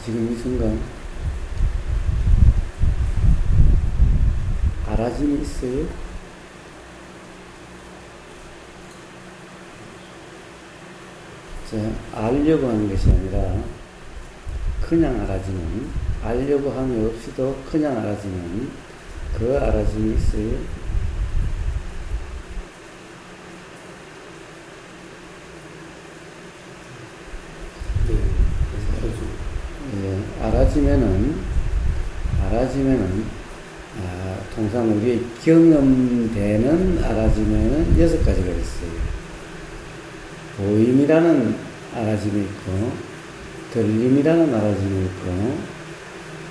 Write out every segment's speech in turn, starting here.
지금 이 순간 알아짐이 있어요? 자, 알려고 하는 것이 아니라 그냥 알아지는, 알려고 함이 없이도 그냥 알아지는 그 알아짐이 있어요? 예, 알아지면은, 통상 우리의 경험되는 알아지면은 6가지가 있어요. 보임이라는 알아짐이 있고, 들림이라는 알아짐이 있고,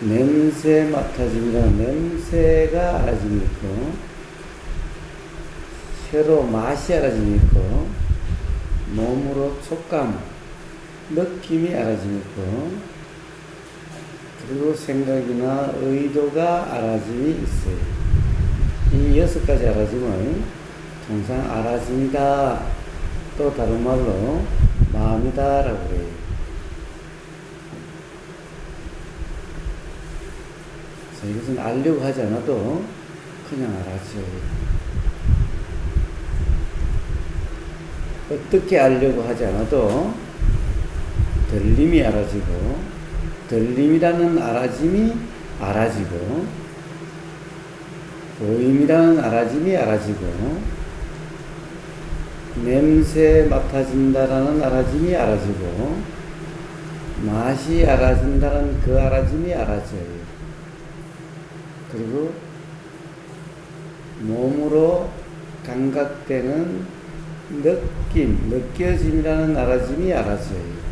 냄새 맡아짐이라는 냄새가 알아짐이 있고, 혀로 맛이 알아짐이 있고, 몸으로 촉감, 느낌이 알아짐이 있고, 그리고 생각이나 의도가 알아짐이 있어요. 이 6가지 알아짐을 통상 알아짐이다, 또 다른 말로 마음이다 라고 해요. 자, 이것은 알려고 하지 않아도 그냥 알아죠. 어떻게 알려고 하지 않아도 들림이 알아지고, 들림이라는 알아짐이 알아지고, 보임이라는 알아짐이 알아지고, 냄새 맡아진다라는 알아짐이 알아지고, 맛이 알아진다는 그 알아짐이 알아져요. 그리고 몸으로 감각되는 느낌, 느껴짐이라는 알아짐이 알아져요.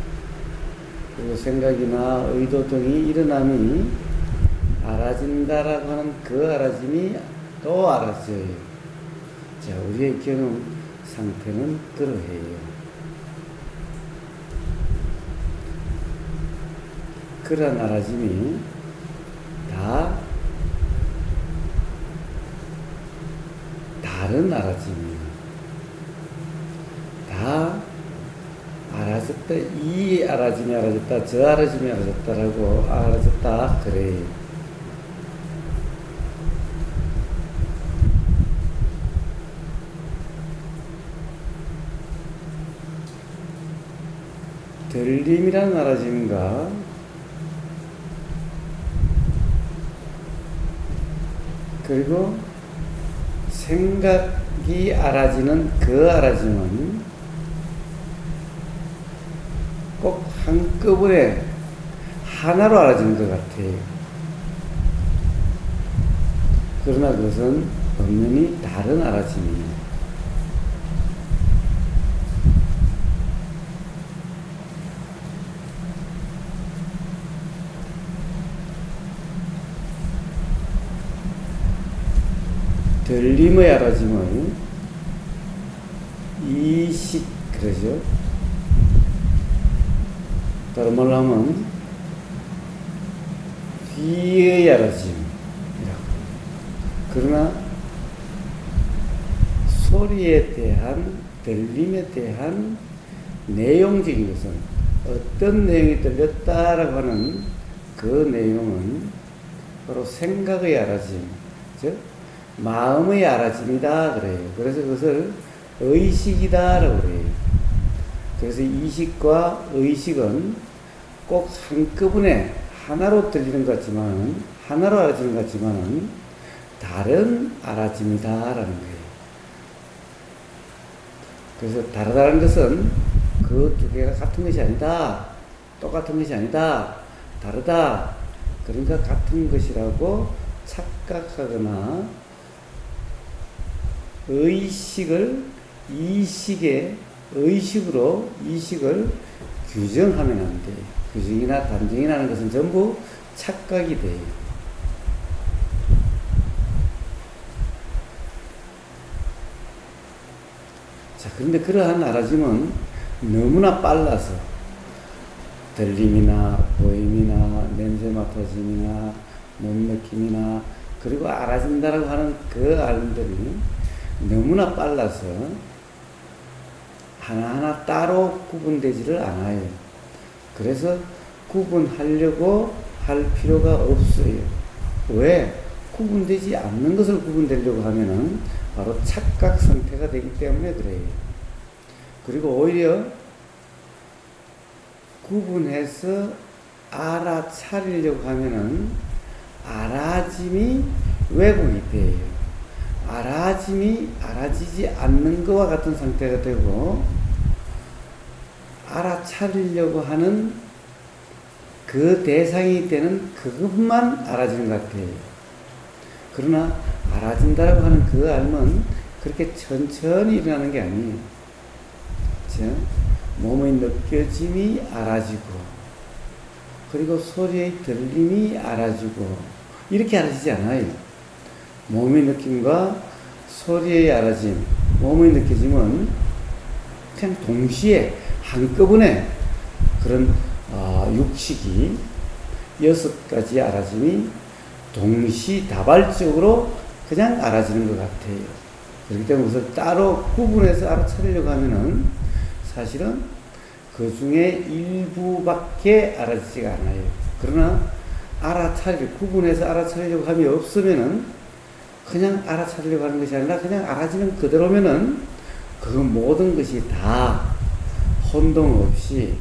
그리고 생각이나 의도 등이 일어남이 알아진다라고 하는 그 알아짐이 또 알아져요. 자, 우리의 경험 상태는 그러해요. 그런 알아짐이 다 다른 알아짐이에요. 다 알아졌다, 이 알아짐이 알아졌다, 저 알아짐이 알아졌다라고 알아졌다 그래요. 들림이라는 알아짐인가, 그리고 생각이 알아지는 그 알아짐은 꼭 한꺼번에 하나로 알아지는 것 같아요. 그러나 그것은 엄연히 다른 알아짐이에요. 들림의 알아짐을 이식 그러죠. 다른 말로 하면 귀의 알아짐이라고. 그러나 소리에 대한, 들림에 대한 내용적인 것은, 어떤 내용이 들렸다라고 하는 그 내용은 바로 생각의 알아짐, 즉 마음의 알아짐이다 그래요. 그래서 그것을 의식이다라고 그래요. 그래서 이식과 의식은 꼭 한꺼번에 하나로 들리는 것 같지만, 하나로 알아지는 것 같지만 다른 알아짐이다라는 거예요. 그래서 다르다는 것은 그 두 개가 같은 것이 아니다, 똑같은 것이 아니다, 다르다, 그러니까 같은 것이라고 착각하거나 의식을 이식의 의식으로 이식을 규정하면 안 돼요. 규정이나 단정이라는 것은 전부 착각이 돼요. 자, 그런데 그러한 알아짐은 너무나 빨라서 들림이나 보임이나 냄새 맡아짐이나 몸 느낌이나 그리고 알아진다라고 하는 그 알음들이 너무나 빨라서 하나하나 따로 구분되지를 않아요. 그래서 구분하려고 할 필요가 없어요. 왜? 구분되지 않는 것을 구분되려고 하면은 바로 착각 상태가 되기 때문에 그래요. 그리고 오히려 구분해서 알아차리려고 하면은 알아짐이 왜곡이 돼요. 알아짐이 알아지지 않는 것과 같은 상태가 되고, 알아차리려고 하는 그 대상이 되는 그것만 알아지는 것 같아요. 그러나 알아진다라고 하는 그 알면 그렇게 천천히 일어나는 게 아니에요. 즉, 몸의 느껴짐이 알아지고, 그리고 소리의 들림이 알아지고, 이렇게 알아지지 않아요. 몸의 느낌과 소리의 알아짐, 몸의 느껴짐은 그냥 동시에 한꺼번에 그런 육식이 6가지 알아짐이 동시다발적으로 그냥 알아지는 것 같아요. 그렇기 때문에 우선 따로 구분해서 알아차리려고 하면은 사실은 그 중에 일부밖에 알아지지가 않아요. 그러나 구분해서 알아차리려고 함이 없으면은 그냥 알아차리려고 하는 것이 아니라 그냥 알아지는 그대로면은 그 모든 것이 다 혼동 없이,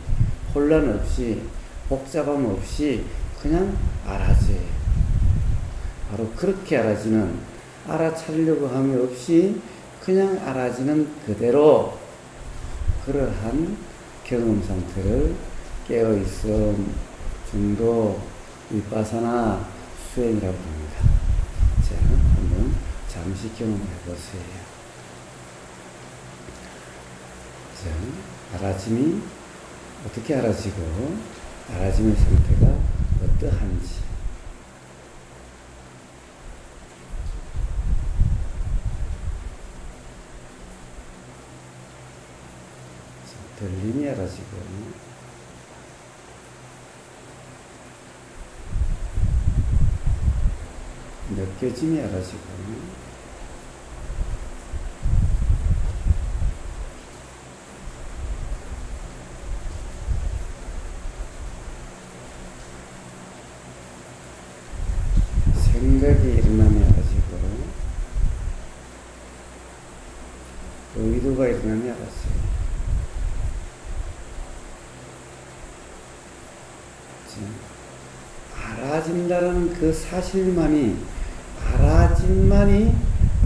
혼란 없이, 복잡함 없이 그냥 알아져요. 바로 그렇게 알아지는, 알아차리려고 함이 없이 그냥 알아지는 그대로 그러한 경험 상태를 깨어있음, 중도, 위파사나, 수행이라고 합니다. 자, 한번 잠시 경험해 보세요. 자, 알아짐이 어떻게 알아지고 알아짐의 상태가 어떠한지. 들림이 알아지고, 느껴짐이 알아지고, 생각이 일어나면 알아지고, 의도가 일어나면 알아져요. 알아진다는 그 사실만이,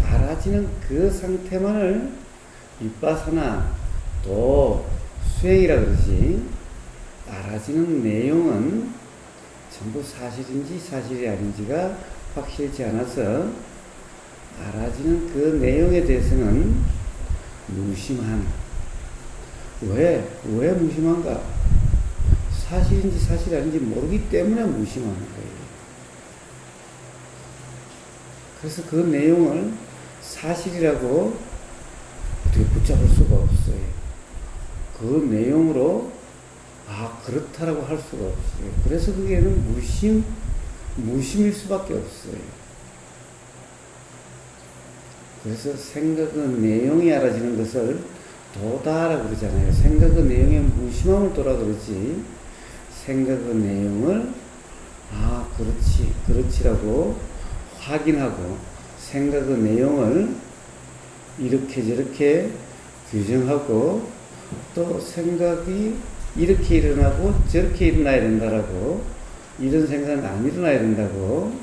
알아지는 그 상태만을 위파사나 또 수행이라 그러지, 알아지는 내용은 전부 사실인지 사실이 아닌지가 확실치 않아서 알아지는 그 내용에 대해서는 무심한, 왜 무심한가? 사실인지 사실이 아닌지 모르기 때문에 무심하는 거예요. 그래서 그 내용을 사실이라고 어떻게 붙잡을 수가 없어요. 그 내용으로 그렇다라고 할 수가 없어요. 그래서 그게는 무심일 수밖에 없어요. 그래서 생각은 내용이 알아지는 것을 도다라고 그러잖아요. 생각은 내용의 무심함을 도라 그러지, 생각의 내용을 그렇지라고 확인하고, 생각의 내용을 이렇게 저렇게 규정하고, 또 생각이 이렇게 일어나고 저렇게 일어나야 된다라고, 이런 생각은 안 일어나야 된다고,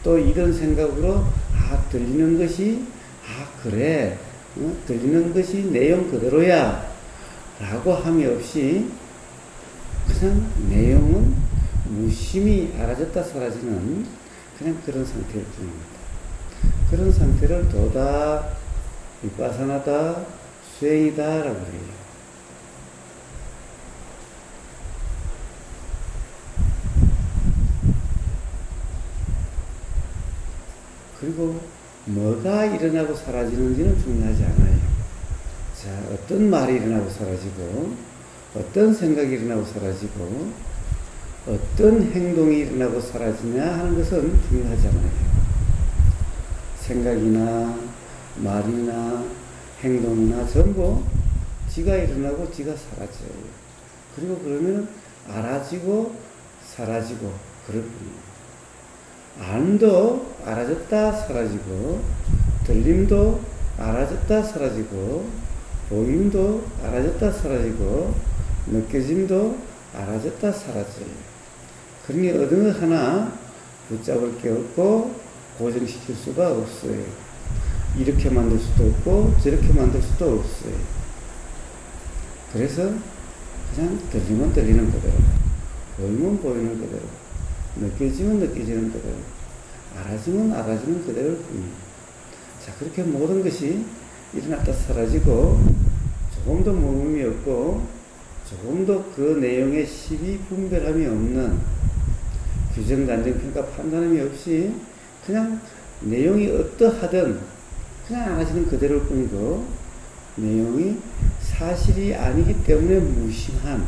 또 이런 생각으로 들리는 것이 그래, 들리는 것이 내용 그대로야 라고 함이 없이 그냥 내용은 무심히 알아졌다 사라지는 그냥 그런 상태일 뿐입니다. 그런 상태를 도다, 위파사나다, 수행이다 라고 해요. 그리고 뭐가 일어나고 사라지는지는 중요하지 않아요. 자, 어떤 말이 일어나고 사라지고, 어떤 생각이 일어나고 사라지고, 어떤 행동이 일어나고 사라지냐 하는 것은 중요하지 않아요. 생각이나 말이나 행동이나 전부 지가 일어나고 지가 사라져요. 그리고 그러면 알아지고 사라지고 그럴 뿐입니다. 안도 알아졌다 사라지고, 들림도 알아졌다 사라지고, 보임도 알아졌다 사라지고, 느껴짐도 알아졌다 사라져요. 그러니 어느 하나 붙잡을 게 없고 고정시킬 수가 없어요. 이렇게 만들 수도 없고 저렇게 만들 수도 없어요. 그래서 그냥 들리면 들리는 그대로, 보이면 보이는 그대로, 느껴지면 느껴지는 그대로, 알아지면 알아지는 그대로일 뿐입니다. 자, 그렇게 모든 것이 일어났다 사라지고, 조금도 모음이 없고 조금도 그 내용에 시비 분별함이 없는, 규정, 단정, 평가, 판단함이 없이 그냥 내용이 어떠하든 그냥 알아지는 그대로일 뿐이고, 내용이 사실이 아니기 때문에 무심한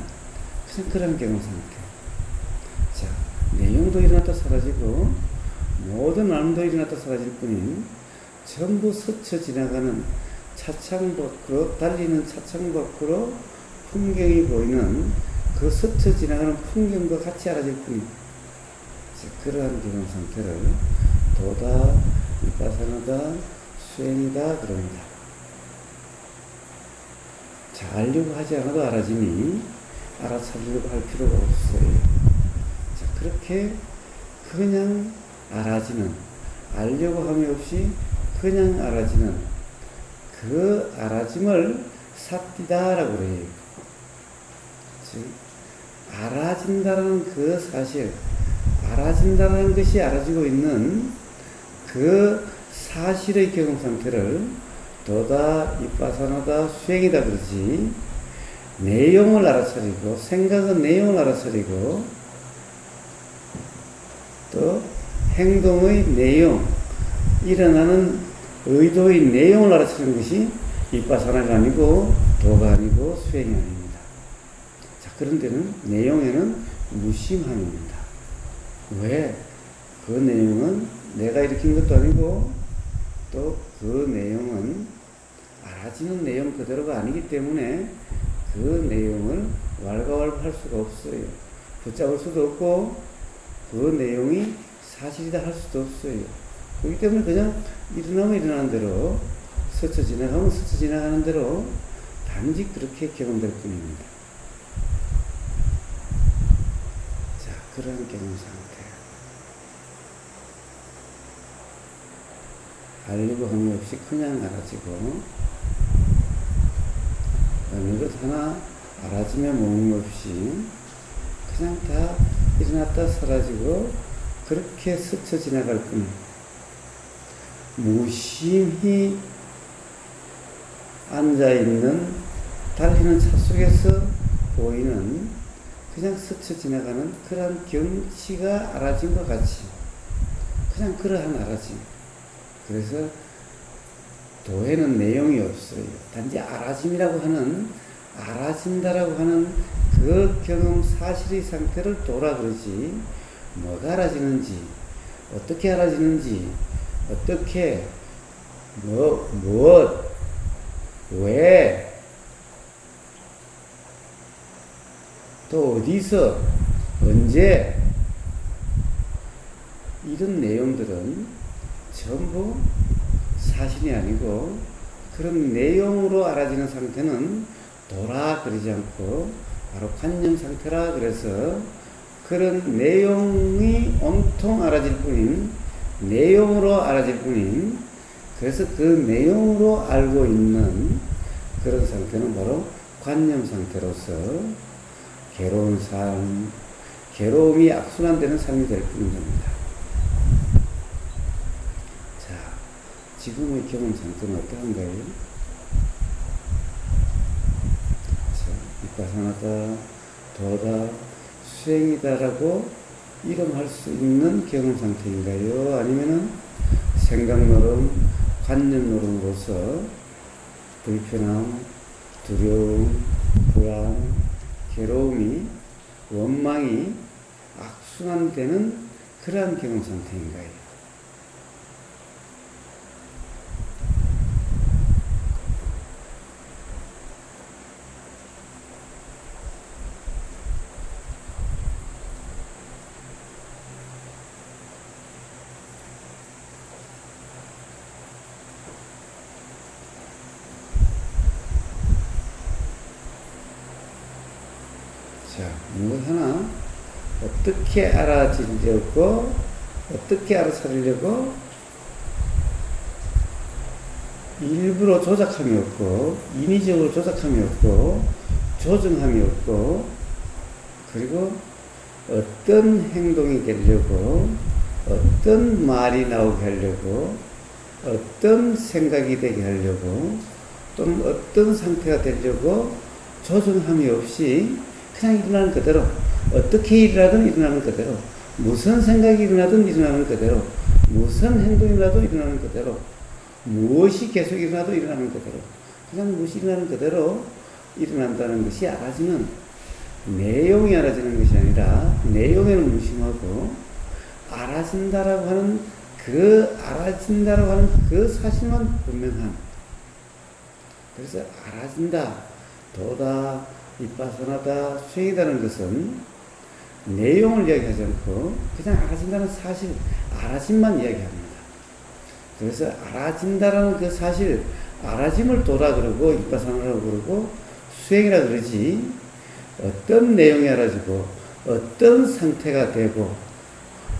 그냥 그런 경우 상태. 자, 내용도 일어났다 사라지고 모든 마음도 일어났다 사라질 뿐인, 전부 스쳐 지나가는 차창 밖으로, 달리는 차창 밖으로 풍경이 보이는 그 스쳐 지나가는 풍경과 같이 알아질 뿐인, 그러한 경험 상태를 도다, 위파사나다, 수행이다 그럽니다. 자, 알려고 하지 않아도 알아지니 알아차리려고 할 필요가 없어요. 자, 그렇게 그냥 알아지는, 알려고 함이 없이 그냥 알아지는 그 알아짐을 삿디다라고 그래요. 즉, 알아진다는 그 사실, 알아진다는 것이 알아지고 있는 그 사실의 경험 상태를 도다, 위파사나다, 수행이다 그러지, 내용을 알아차리고, 생각은 내용을 알아차리고, 또 행동의 내용, 일어나는 의도의 내용을 알아차리는 것이 위파사나가 아니고 도가 아니고 수행이 아닙니다. 자, 그런 데는 내용에는 무심함입니다. 왜? 그 내용은 내가 일으킨 것도 아니고 또 그 내용은 알아지는 내용 그대로가 아니기 때문에 그 내용을 왈가왈부할 수가 없어요. 붙잡을 수도 없고 그 내용이 사실이다 할 수도 없어요. 그렇기 때문에 그냥 일어나면 일어나는 대로, 스쳐 지나가면 스쳐 지나가는 대로 단지 그렇게 경험될 뿐입니다. 자, 그런 경험 상태. 알리고 함이 없이 그냥 알아지고, 어느 것 하나 알아지며 모임 없이 그냥 다 일어났다 사라지고 그렇게 스쳐 지나갈 뿐, 무심히 앉아있는, 달리는 차 속에서 보이는 그냥 스쳐 지나가는 그런 경치가 알아진 것 같이 그냥 그러한 알아짐. 그래서 도에는 내용이 없어요. 단지 알아짐이라고 하는, 알아진다라고 하는 그 경험 사실의 상태를 도라 그러지, 뭐가 알아지는지, 어떻게 알아지는지, 어떻게, 무엇, 왜, 또 어디서, 언제, 이런 내용들은 전부 사실이 아니고, 그런 내용으로 알아지는 상태는 도라 그러지 않고 바로 관념 상태라 그래서, 그런 내용이 온통 알아질 뿐인, 내용으로 알아질 뿐인, 그래서 그 내용으로 알고 있는 그런 상태는 바로 관념 상태로서 괴로운 삶, 괴로움이 악순환되는 삶이 될 뿐인 겁니다. 자, 지금의 경험 상태는 어떠한가요? 자, 위파사나다, 도다, 수행이다라고 이름할 수 있는 경험 상태인가요? 아니면은 생각 노름, 관념 노름으로서 불편함, 두려움, 불안, 괴로움이, 원망이 악순환되는 그러한 경험 상태인가요? 자, 이걸 하나 어떻게 알아지려고, 어떻게 알아차리려고 일부러 조작함이 없고, 인위적으로 조작함이 없고, 조정함이 없고, 그리고 어떤 행동이 되려고, 어떤 말이 나오게 하려고, 어떤 생각이 되게 하려고, 또는 어떤 상태가 되려고 조정함이 없이 그냥 일어나는 그대로, 어떻게 일어나든 일어나는 그대로, 무슨 생각이 일어나든 일어나는 그대로, 무슨 행동이 일어나도 일어나는 그대로, 무엇이 계속 일어나도 일어나는 그대로, 그냥 무엇이 일어나는 그대로 일어난다는 것이 알아지는, 내용이 알아지는 것이 아니라 내용에는 무심하고 알아진다라고 하는 알아진다라고 하는 그 사실만 분명한. 그래서 알아진다, 도다, 이빠사나다, 수행이다는 것은 내용을 이야기하지 않고 그냥 알아진다는 사실, 알아짐만 이야기합니다. 그래서 알아진다라는 그 사실, 알아짐을 도라 그러고 이빠사나라고 그러고 수행이라 그러지, 어떤 내용이 알아지고 어떤 상태가 되고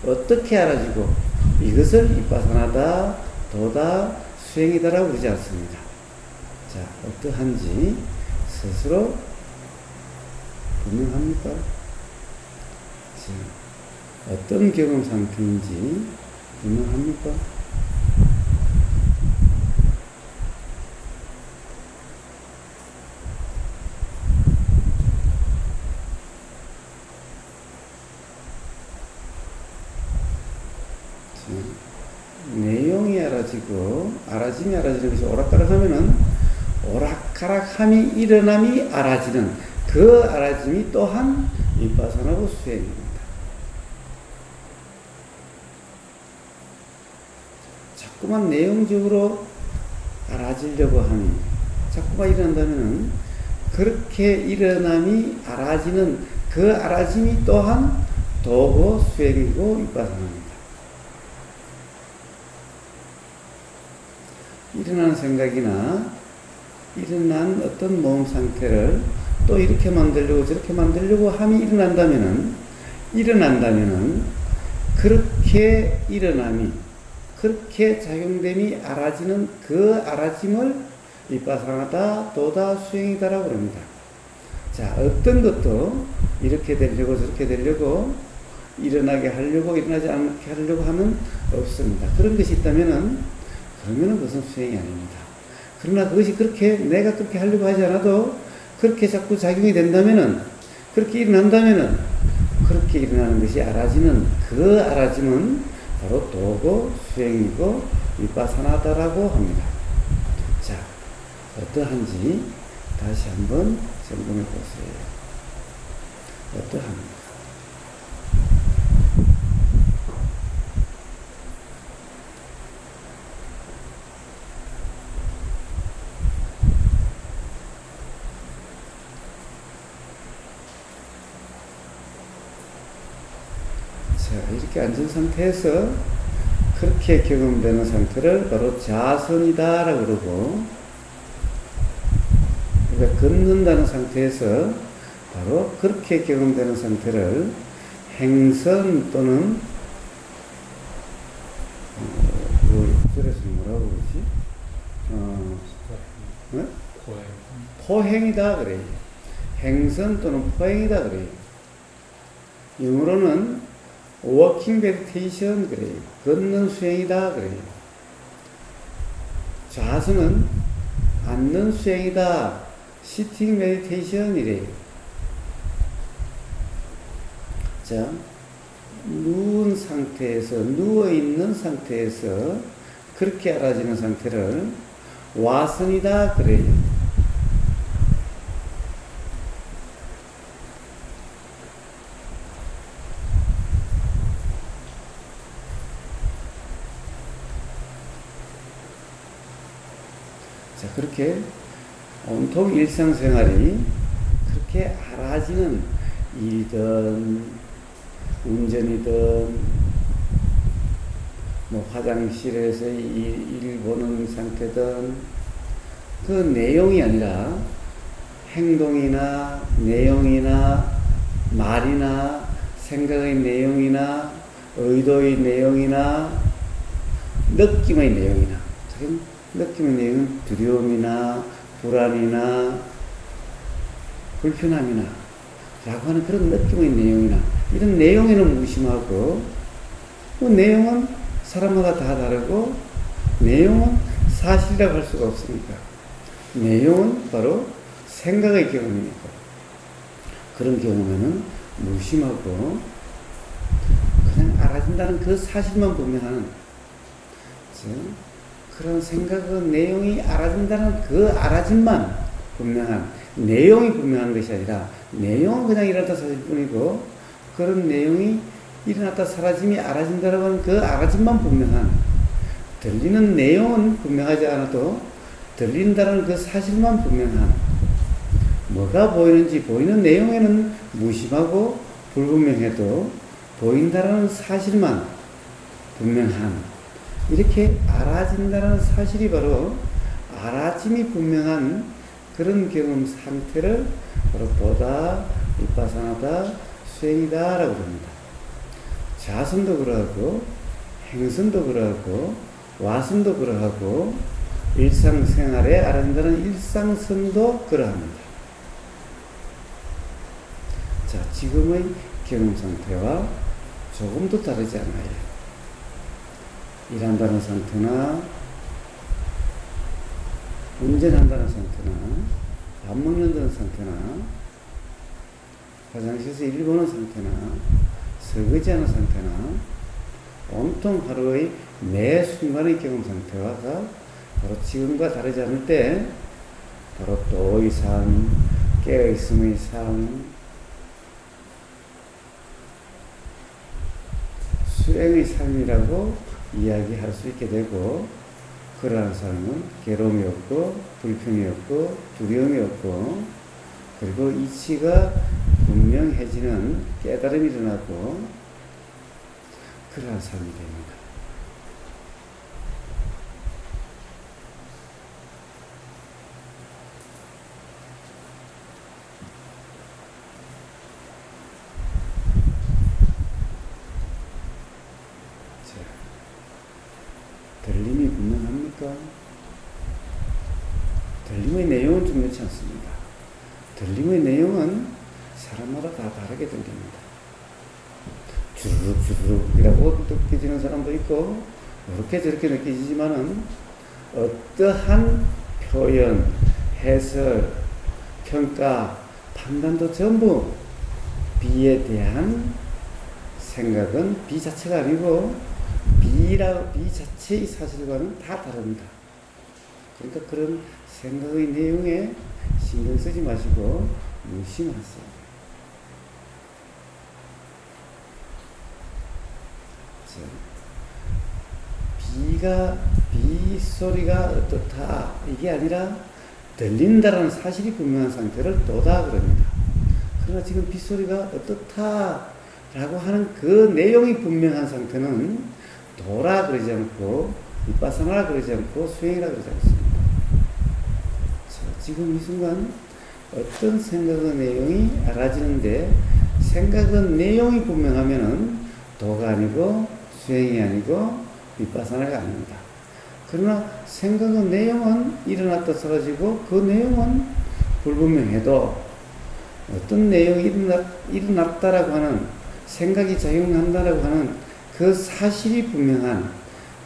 어떻게 알아지고 이것을 이빠사나다, 도다, 수행이다라고 그러지 않습니다. 자, 어떠한지 스스로 분명합니까? 자, 어떤 경험 상태인지 분명합니까? 내용이 알아지고 알아짐이 알아지는 것이 오락가락하면은 오락가락함이 일어남이 알아지는 그 알아짐이 또한 이빠사나고 수행입니다. 자꾸만 내용적으로 알아지려고 하니 자꾸만 일어난다면은 그렇게 일어남이 알아지는 그 알아짐이 또한 도고 수행이고 이빠사나입니다. 일어나는 생각이나 일어난 어떤 몸 상태를 또 이렇게 만들려고 저렇게 만들려고 함이 일어난다면은 그렇게 일어남이, 그렇게 작용됨이 알아지는 그 알아짐을 이빠사나다, 도다, 수행이다라고 합니다. 자, 어떤 것도 이렇게 되려고 저렇게 되려고 일어나게 하려고 일어나지 않게 하려고 하면 없습니다. 그런 것이 있다면은 그러면은 그것은 수행이 아닙니다. 그러나 그것이 그렇게 내가 그렇게 하려고 하지 않아도 그렇게 자꾸 작용이 된다면은, 그렇게 일어난다면은 그렇게 일어나는 것이 알아지는 그 알아짐은 바로 도고 수행이고 위파사나다라고 합니다. 자, 어떠한지 다시 한번 점검해 보세요. 어떠합니까? 이렇게 앉은 상태에서 그렇게 경험되는 상태를 바로 자선이다라고 그러고, 우리가 걷는다는 상태에서 바로 그렇게 경험되는 상태를 행선 또는 그래서는 뭐라고 그러지? 포행이다 그래요. 행선 또는 포행이다 그래요. 영어로는 워킹 메디테이션 그래요. 걷는 수행이다 그래요. 좌선은 앉는 수행이다. 시팅 메디테이션이래요. 자, 누운 상태에서, 누워있는 상태에서 그렇게 알아지는 상태를 와선이다 그래요. 자, 그렇게 온통 일상생활이 그렇게 알아지는 일이든 운전이든 뭐 화장실에서 일 보는 상태든 그 내용이 아니라 행동이나 내용이나 말이나 생각의 내용이나 의도의 내용이나 느낌의 내용이나, 지금 느낌의 내용은 두려움이나 불안이나 불편함이나 라고 하는 그런 느낌의 내용이나 이런 내용에는 무심하고, 그 내용은 사람마다 다 다르고 내용은 사실이라고 할 수가 없으니까 내용은 바로 생각의 경험이니까 그런 경우에는 무심하고 그냥 알아진다는 그 사실만 분명하는, 그런 생각의 내용이 알아진다는 그 알아짐만 분명한, 내용이 분명한 것이 아니라 내용은 그냥 일어났다 사라질 뿐이고 그런 내용이 일어났다 사라짐이 알아진다라고 하는 그 알아짐만 분명한, 들리는 내용은 분명하지 않아도 들린다는 그 사실만 분명한, 뭐가 보이는지 보이는 내용에는 무심하고 불분명해도 보인다라는 사실만 분명한, 이렇게 알아진다는 사실이 바로 알아짐이 분명한 그런 경험 상태를 바로 보다, 비파사나다, 수행이다 라고 합니다. 자선도 그러하고 행선도 그러하고 와선도 그러하고 일상생활에 알아진다는 일상선도 그러합니다. 자, 지금의 경험 상태와 조금도 다르지 않아요. 일한다는 상태나 운전한다는 상태나 밥 먹는다는 상태나 화장실에서 일 보는 상태나 설거지하는 상태나 온통 하루의 매 순간의 경험 상태와 바로 지금과 다르지 않을 때 바로 또의 삶, 깨어있음의 삶, 수행의 삶이라고 이야기할 수 있게 되고, 그러한 삶은 괴로움이 없고 불편이 없고 두려움이 없고, 그리고 이치가 분명해지는 깨달음이 일어나고 그러한 삶이 됩니다. 들림이 분명합니까? 들림의 내용은 중요치 않습니다. 들림의 내용은 사람마다 다 다르게 들립니다. 주르륵 주르륵이라고 느껴지는 사람도 있고 이렇게 저렇게 느껴지지만은 어떠한 표현, 해설, 평가, 판단도 전부 비에 대한 생각은 비 자체가 아니고 비 자체의 사실과는 다 다릅니다. 그러니까 그런 생각의 내용에 신경 쓰지 마시고 무심하세요. 비 소리가 어떻다 이게 아니라 들린다라는 사실이 분명한 상태를 도다 그럽니다. 그러나 지금 비 소리가 어떻다라고 하는 그 내용이 분명한 상태는 도라 그러지 않고 비파사나라 그러지 않고 수행이라 그러지 않습니다. 자, 지금 이 순간 어떤 생각의 내용이 알아지는데, 생각의 내용이 분명하면은 도가 아니고 수행이 아니고 비파사나가 아닙니다. 그러나 생각의 내용은 일어났다 사라지고 그 내용은 불분명해도 어떤 내용이 일어났다라고 하는, 생각이 작용한다라고 하는 그 사실이 분명한,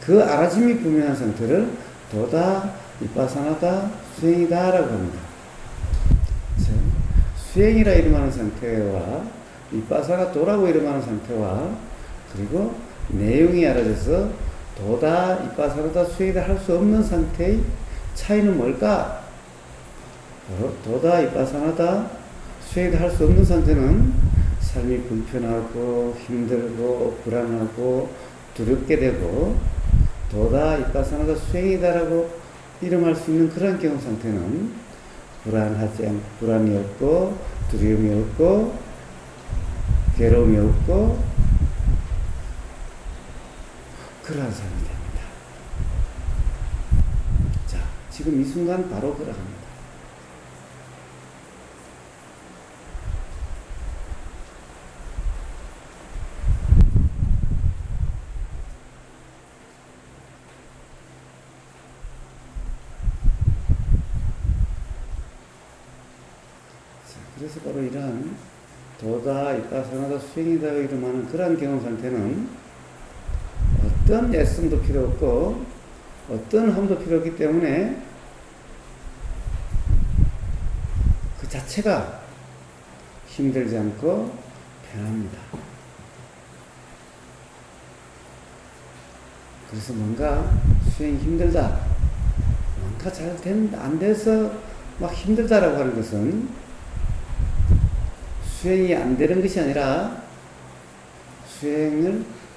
그 알아짐이 분명한 상태를 도다, 비파사나다, 수행이다 라고 합니다. 수행이라 이름하는 상태와 비파사나 도라고 이름하는 상태와 그리고 내용이 알아져서 도다, 비파사나다, 수행이다 할 수 없는 상태의 차이는 뭘까? 도다, 비파사나다, 수행이다 할 수 없는 상태는 삶이 불편하고 힘들고 불안하고 두렵게 되고, 도다, 비파사나다, 수행이다라고 이름할 수 있는 그런 경험 상태는 불안이 없고 두려움이 없고 괴로움이 없고 그러한 삶이 됩니다. 자, 지금 이 순간 바로 그러합니다. 그래서 바로 이러한 도다, 이빠사나다, 수행이다 이름하는 그러한 경험 상태는 어떤 애씀도 필요 없고 어떤 험도 필요 없기 때문에 그 자체가 힘들지 않고 편합니다. 그래서 뭔가 수행이 힘들다, 뭔가 안 돼서 막 힘들다라고 하는 것은 수행이 안 되는 것이 아니라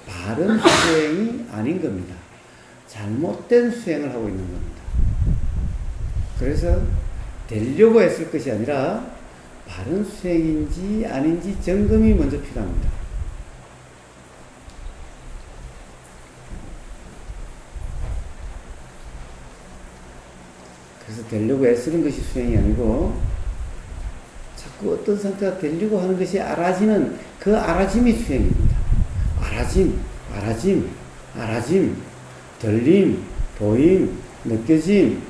바른 수행이 아닌 겁니다. 잘못된 수행을 하고 있는 겁니다. 그래서 되려고 했을 것이 아니라 바른 수행인지 아닌지 점검이 먼저 필요합니다. 그래서 되려고 애쓰는 것이 수행이 아니고 자꾸 어떤 상태가 되려고 하는 것이 알아지는 그 알아짐이 수행입니다. 알아짐, 들림, 보임, 느껴짐,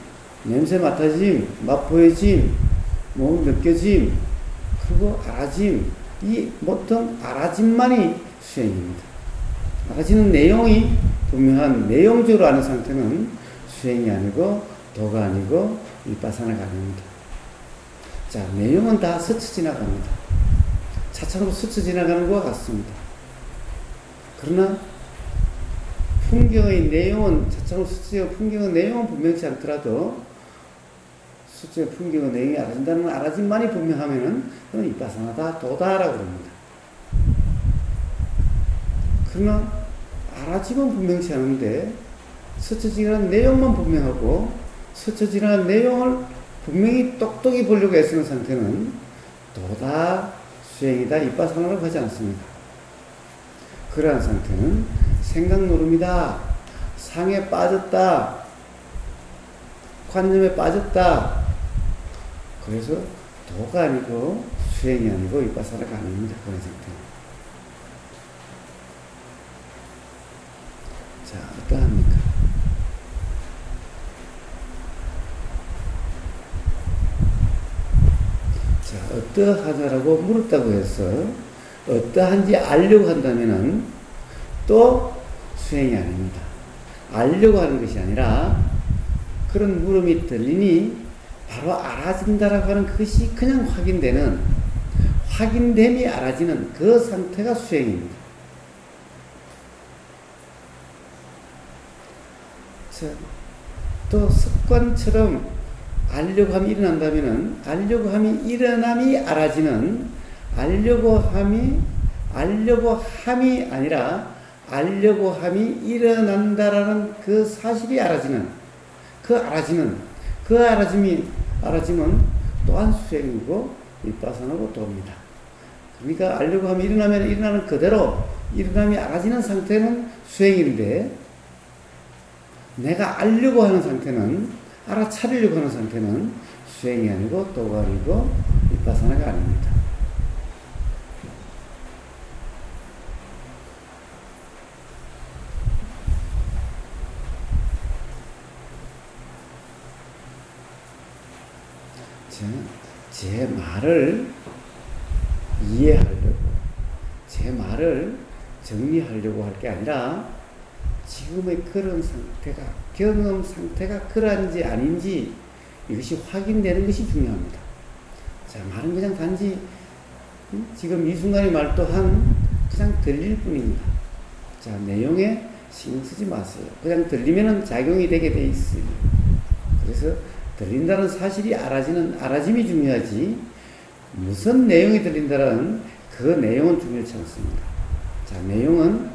냄새 맡아짐, 맛보여짐, 몸 느껴짐, 그리고 알아짐, 이 보통 알아짐만이 수행입니다. 알아지는 내용이 분명한 내용적으로 아는 상태는 수행이 아니고 도가 아니고 위파사나가 아닙니다. 자, 내용은 다 스쳐 지나갑니다. 차창으로 스쳐 지나가는 것과 같습니다. 그러나 풍경의 내용은 차창으로 스쳐 풍경의 내용은 분명치 않더라도 스쳐 풍경의 내용이 알아진다는 알아짐만이 분명하면은 그건 위파사나다, 도다라고 합니다. 그러나 알아짐은 분명치 않은데 스쳐 지나가는 내용만 분명하고 스쳐 지나가는 내용을 분명히 똑똑히 보려고 애쓰는 상태는 도다, 수행이다, 위파사나라고 하지 않습니다. 그러한 상태는 생각 노름이다, 상에 빠졌다, 관념에 빠졌다. 그래서 도가 아니고 수행이 아니고 위파사나가 아닙니다. 그런 상태는. 자, 어떠합니까? 자, 어떠하냐라고 물었다고 해서 어떠한지 알려고 한다면은 또 수행이 아닙니다. 알려고 하는 것이 아니라 그런 물음이 들리니 바로 알아진다라고 하는 그것이 그냥 확인됨이 알아지는 그 상태가 수행입니다. 자, 또 습관처럼 알려고 함이 일어난다면은 알려고 함이 일어남이 알아지는 알려고 함이 아니라 알려고 함이 일어난다라는 그 사실이 알아지는 그 알아짐은 또한 수행이고 위파사나고 도입니다. 그러니까 알려고 함이 일어나면 일어나는 그대로 일어남이 알아지는 상태는 수행인데 내가 알려고 하는 상태는 알아차리려고 하는 상태는 수행이 아니고 도가 아니고 위파사나가 아닙니다. 제 말을 이해하려고, 제 말을 정리하려고 할 게 아니라 지금의 그런 상태가, 경험 상태가 그러한지 아닌지 이것이 확인되는 것이 중요합니다. 자, 말은 그냥 단지 지금 이 순간의 말 또한 그냥 들릴 뿐입니다. 자, 내용에 신경 쓰지 마세요. 그냥 들리면은 작용이 되게 돼 있어요. 그래서 들린다는 사실이 알아짐이 중요하지, 무슨 내용이 들린다는 그 내용은 중요치 않습니다. 자, 내용은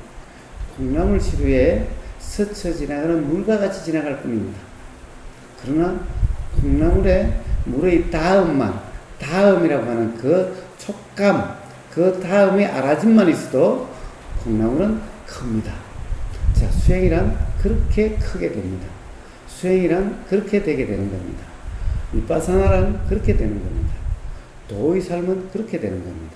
콩나물 시루에 스쳐 지나가는 물과 같이 지나갈 뿐입니다. 그러나 콩나물에 물의 다음이라고 하는 그 촉감, 그 다음의 알아짐만 있어도 콩나물은 큽니다. 자, 수행이란 그렇게 크게 됩니다. 수행이란 그렇게 되게 되는 겁니다. 위파사나란 그렇게 되는 겁니다. 도의 삶은 그렇게 되는 겁니다.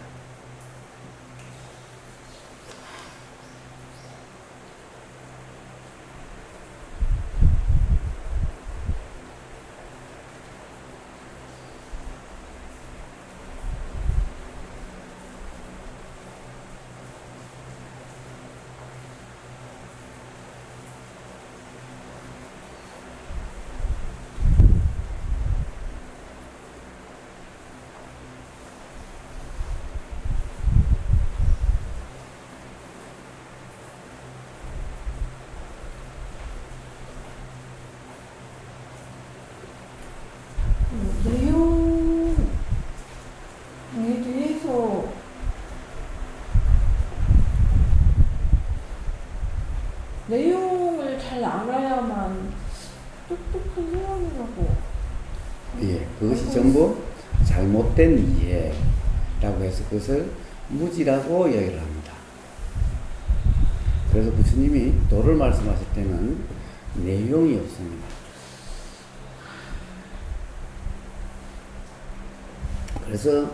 그것이 전부 잘못된 이해라고 해서 그것을 무지라고 이야기를 합니다. 그래서 부처님이 도를 말씀하실 때는 내용이 없습니다. 그래서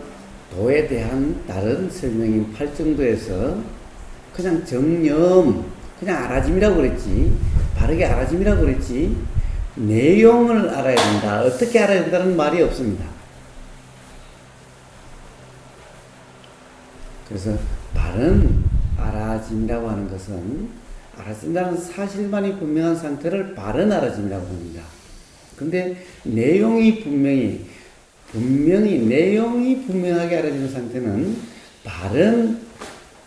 도에 대한 다른 설명인 8정도에서 그냥 정념, 그냥 알아짐이라고 그랬지, 바르게 알아짐이라고 그랬지, 내용을 알아야 된다, 어떻게 알아야 된다는 말이 없습니다. 그래서 바른 알아짐이라고 하는 것은 알아진다는 사실만이 분명한 상태를 바른 알아짐이라고 합니다. 근데 내용이 분명히 내용이 분명하게 알아지는 상태는 바른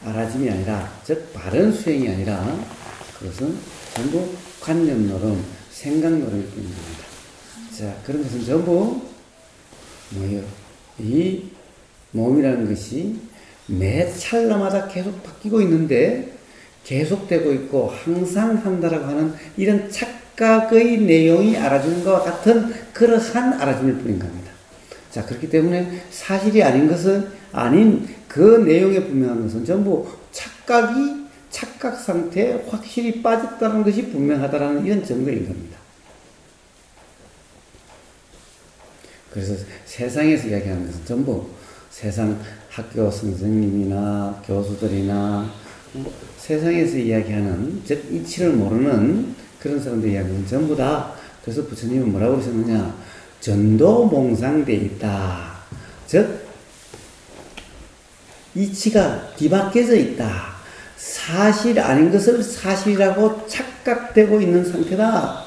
알아짐이 아니라, 즉 바른 수행이 아니라 그것은 전부 관념 노름, 생각 노름일 뿐입니다. 자, 그런 것은 전부 뭐예요? 이 몸이라는 것이 매 찰나마다 계속 바뀌고 있는데 계속되고 있고 항상 한다라고 하는 이런 착각의 내용이 알아주는 것과 같은 그러한 알아짐일 뿐인 겁니다. 자, 그렇기 때문에 사실이 아닌 것은, 아닌 그 내용에 분명한 것은 전부 착각 상태에 확실히 빠졌다는 것이 분명하다라는 이런 증거인 겁니다. 그래서 세상에서 이야기하는 것은 전부 세상 학교 선생님이나 교수들이나 세상에서 이야기하는, 즉 이치를 모르는 그런 사람들이 이야기하는 전부 다, 그래서 부처님은 뭐라고 그러셨느냐, 전도몽상돼 있다. 즉 이치가 뒤바뀌어져 있다. 사실 아닌 것을 사실이라고 착각되고 있는 상태다.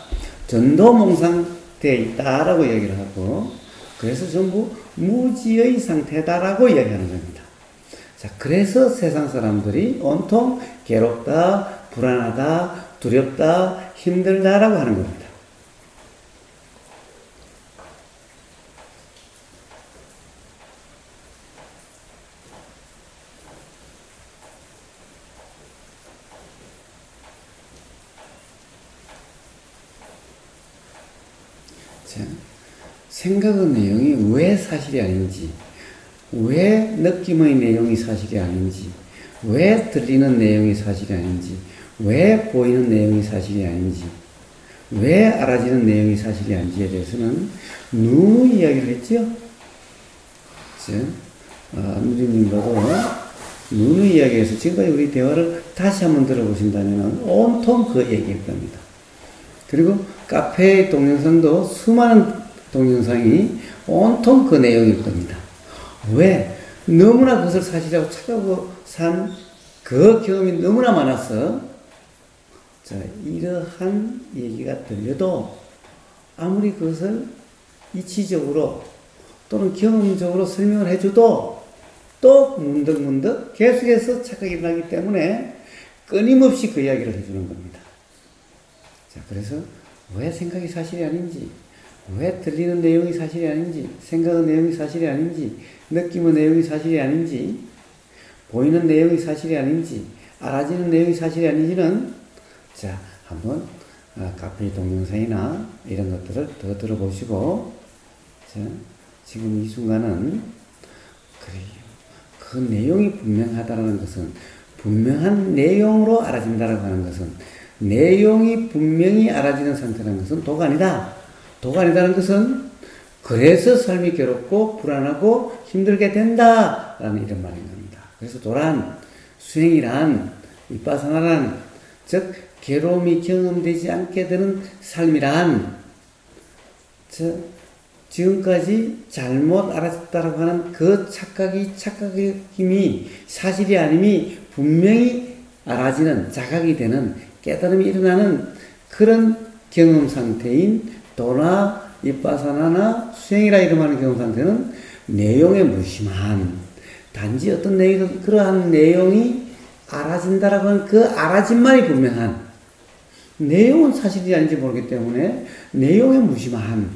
전도몽상돼 있다라고 얘기를 하고, 그래서 전부 무지의 상태다라고 이야기하는 겁니다. 자, 그래서 세상 사람들이 온통 괴롭다, 불안하다, 두렵다, 힘들다라고 하는 겁니다. 자, 생각의 내용이 왜 사실이 아닌지, 왜 느낌의 내용이 사실이 아닌지, 왜 들리는 내용이 사실이 아닌지, 왜 보이는 내용이 사실이 아닌지, 왜 알아지는 내용이 사실이 아닌지에 대해서는 누누이 이야기를 했죠. 누리님과도 누누이 이야기해서 지금까지 우리 대화를 다시 한번 들어보신다면 온통 그 얘기일 겁니다. 그리고 카페의 동영상도 수많은 동영상이 온통 그 내용일 겁니다. 왜? 너무나 그것을 사실이라고 착각하고 산 그 경험이 너무나 많아서, 자, 이러한 얘기가 들려도 아무리 그것을 이치적으로 또는 경험적으로 설명을 해줘도 또 문득문득 계속해서 착각이 일어나기 때문에 끊임없이 그 이야기를 해주는 겁니다. 자, 그래서 왜 생각이 사실이 아닌지, 왜 들리는 내용이 사실이 아닌지, 생각의 내용이 사실이 아닌지, 느낌의 내용이 사실이 아닌지, 보이는 내용이 사실이 아닌지, 알아지는 내용이 사실이 아닌지는, 자, 한번 카페 동영상이나 이런 것들을 더 들어보시고, 자, 지금 이 순간은 그 내용이 분명하다는 것은, 분명한 내용으로 알아진다라고 하는 것은, 내용이 분명히 알아지는 상태라는 것은 도가 아니다. 도가 아니다는 것은 그래서 삶이 괴롭고 불안하고 힘들게 된다라는 이런 말인 겁니다. 그래서 도란, 수행이란, 위파사나란, 즉 괴로움이 경험되지 않게 되는 삶이란, 즉 지금까지 잘못 알았다라고 하는 그 착각의 힘이 사실이 아님이 분명히 알아지는, 자각이 되는, 깨달음이 일어나는 그런 경험 상태인 도나 위파사나나 수행이라 이름하는 경험 상태는 내용에 무심한, 단지 어떤 내용이, 그러한 내용이 알아진다라고 하는 그 알아짐만이 분명한, 내용은 사실이 아닌지 모르기 때문에 내용에 무심한,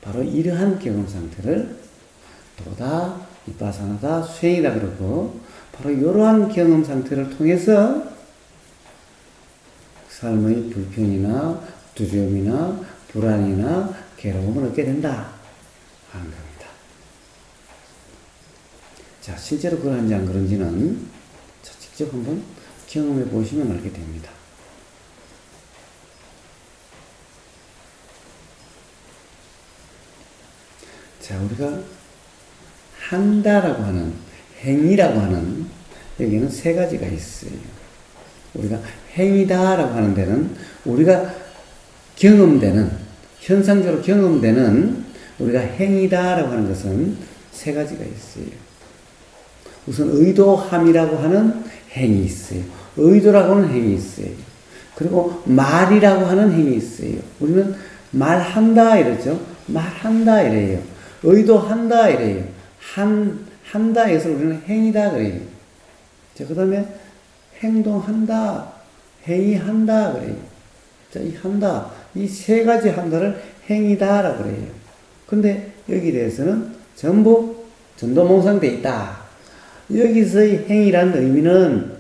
바로 이러한 경험 상태를 도다, 위파사나다, 수행이다 그러고, 바로 이러한 경험 상태를 통해서 삶의 불편이나 두려움이나 불안이나 괴로움을 얻게 된다. 하는 겁니다. 자, 실제로 그런지 안 그런지는 자, 직접 한번 경험해 보시면 알게 됩니다. 자, 우리가 한다라고 하는, 행위라고 하는, 여기는 세 가지가 있어요. 우리가 행위다라고 하는 데는 우리가 경험되는, 현상적으로 경험되는 우리가 행위다라고 하는 것은 세 가지가 있어요. 우선 의도함이라고 하는 행위 있어요. 의도라고 하는 행위 있어요. 그리고 말이라고 하는 행위 있어요. 우리는 말한다 이러죠. 말한다 이래요. 의도한다 이래요. 한다 해서 우리는 행위다 그래요. 자, 그 다음에 행동한다, 행위한다 그래요. 자, 이 한다, 이 세 가지 한다를 행위다라고 그래요. 근데 여기에 대해서는 전부 전도몽상돼 있다. 여기서의 행위라는 의미는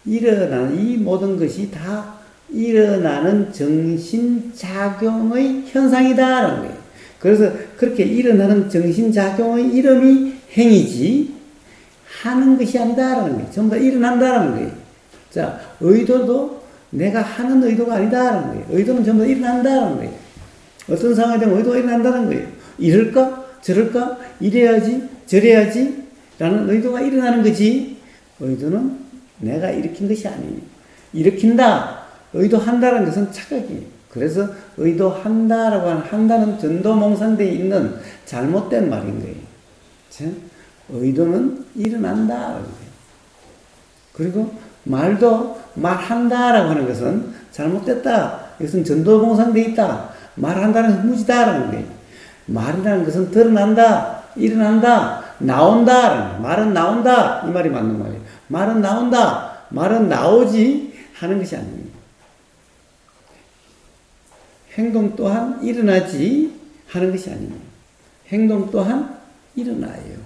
일어나는 이 모든 것이 다 일어나는 정신작용의 현상이다라는 거예요. 그래서 그렇게 일어나는 정신작용의 이름이 행위지 하는 것이 아니다라는 거예요. 전부 다 일어난다라는 거예요. 자, 의도도 내가 하는 의도가 아니다라는 거예요. 의도는 전부 다 일어난다라는 거예요. 어떤 상황에 대한 의도가 일어난다는 거예요. 이럴까? 저럴까? 이래야지? 저래야지? 라는 의도가 일어나는 거지. 의도는 내가 일으킨 것이 아니에요. 일으킨다, 의도한다는 것은 착각이에요. 그래서 의도한다라고 하는 한다는 전도몽상되어 있는 잘못된 말인 거예요. 자, 의도는 일어난다라는 거예요. 그리고 말도 말한다라고 하는 것은 잘못됐다. 이것은 전도몽상되어 있다. 말한다는 것은 무지다라는 거예요. 말이라는 것은 드러난다, 일어난다, 나온다. 말은 나온다. 이 말이 맞는 말이에요. 말은 나온다. 말은 나오지 하는 것이 아닙니다. 행동 또한 일어나지 하는 것이 아닙니다. 행동 또한 일어나요.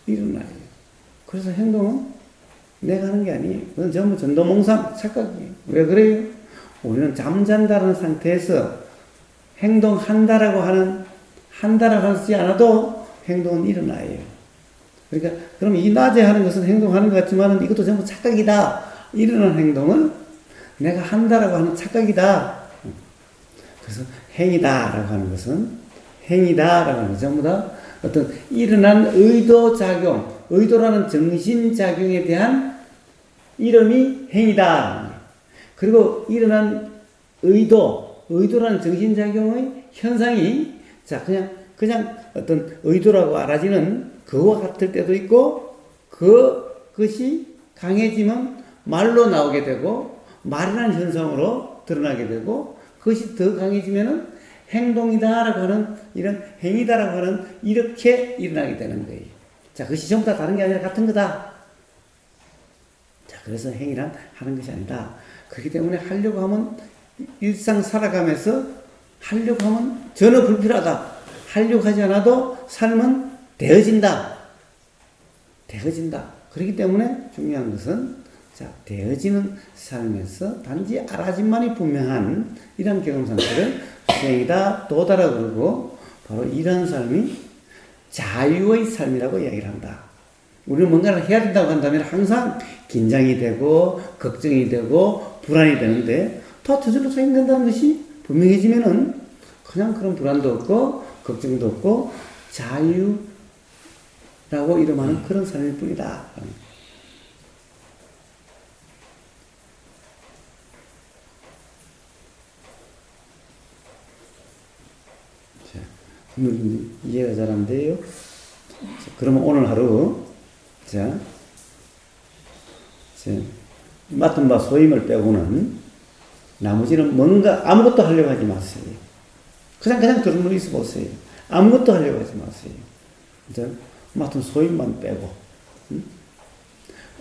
일어나요. 그래서 행동은 내가 하는 게 아니에요. 그건 전부 전도몽상 착각이에요. 왜 그래요? 우리는 잠잔다는 상태에서 행동한다라고 하지 않아도 행동은 일어나요. 그러니까, 그럼 이 낮에 하는 것은 행동하는 것 같지만 이것도 전부 착각이다. 일어나는 행동은 내가 한다라고 하는 착각이다. 그래서 행위다라고 하는 것은 행위다라고 하는 것은 전부 다 어떤 일어난 의도작용, 의도라는 정신작용에 대한 이름이 행위다. 그리고 일어난 의도라는 정신작용의 현상이 자, 그냥 어떤 의도라고 알아지는 그와 같을 때도 있고, 그것이 강해지면 말로 나오게 되고, 말이라는 현상으로 드러나게 되고, 그것이 더 강해지면은 행동이다라고 하는, 이런 행위다라고 하는, 이렇게 일어나게 되는 거예요. 자, 그것이 전부 다 다른 게 아니라 같은 거다. 자, 그래서 행위란 하는 것이 아니다. 그렇기 때문에 하려고 하면, 일상 살아가면서 하려고 하면 전혀 불필요하다. 하려고 하지 않아도 삶은 되어진다. 그렇기 때문에 중요한 것은 자, 되어지는 삶에서 단지 알아짐만이 분명한 이런 경험 상태를 수행이다, 도다라고 그러고, 바로 이런 삶이 자유의 삶이라고 이야기를 한다. 우리는 뭔가를 해야 된다고 한다면 항상 긴장이 되고, 걱정이 되고, 불안이 되는데, 다 저절로 수행된다는 것이 분명해지면은 그냥 그런 불안도 없고, 걱정도 없고, 자유라고 이름하는 그런 삶일 뿐이다. 이해가 잘 안 돼요? 그러면 오늘 하루, 자, 맡은 바 소임을 빼고는 나머지는 뭔가 아무것도 하려고 하지 마세요. 그냥 들어누워 있어 보세요. 아무것도 하려고 하지 마세요. 자, 맡은 소임만 빼고,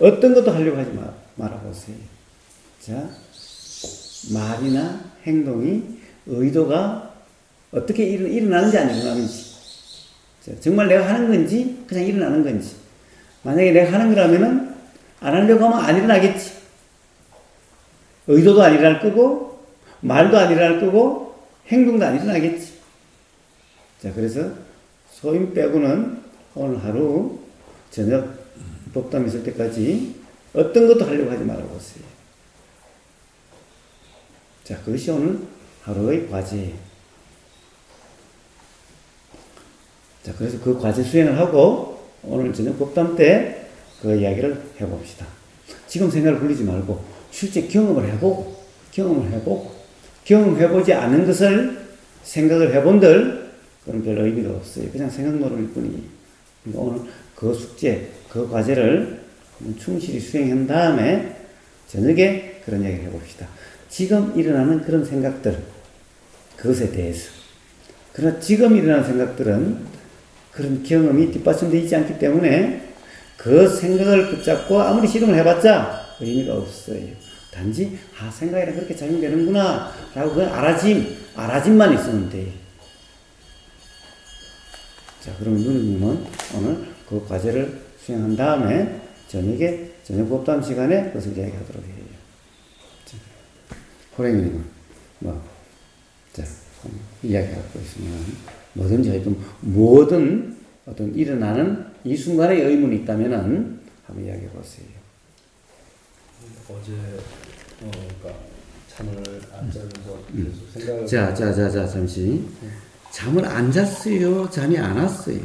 어떤 것도 하려고 하지 말아보세요. 자, 말이나 행동이 의도가 어떻게 일어나는지 안 일어나는지. 자, 정말 내가 하는 건지, 그냥 일어나는 건지. 만약에 내가 하는 거라면은, 안 하려고 하면 안 일어나겠지. 의도도 안 일어날 거고, 말도 안 일어날 거고, 행동도 안 일어나겠지. 자, 그래서 소임 빼고는 오늘 하루 저녁 법담 있을 때까지 어떤 것도 하려고 하지 말아보세요. 자, 그것이 오늘 하루의 과제예요. 자, 그래서 그 과제 수행을 하고 오늘 저녁 법담 때 그 이야기를 해봅시다. 지금 생각을 굴리지 말고 실제 경험을 경험해보지 않은 것을 생각을 해본들 그건 별 의미가 없어요. 그냥 생각 노름일 뿐이에요. 그러니까 오늘 그 숙제, 그 과제를 충실히 수행한 다음에 저녁에 그런 이야기를 해봅시다. 지금 일어나는 그런 생각들, 그것에 대해서. 그러나 지금 일어나는 생각들은 그런 경험이 뒷받침되어 있지 않기 때문에 그 생각을 붙잡고 아무리 시동을 해봤자 의미가 없어요. 단지 생각이란 그렇게 작용되는구나 라고 그 알아짐만 있으면 돼요. 자, 그러면 누누님은 오늘 그 과제를 수행한 다음에 저녁에 저녁 법담 시간에 그것을 이야기하도록 해요. 호랭이님은 이야기하고 있으면 뭐든지 하여튼 뭐든 어떤 일어나는 이 순간에 의문이 있다면은 한번 이야기해 보세요. 어제 그러니까 잠을 안 자면서 계속 생각을 자 잠시 잠을 안 잤어요. 잠이 안 왔어요.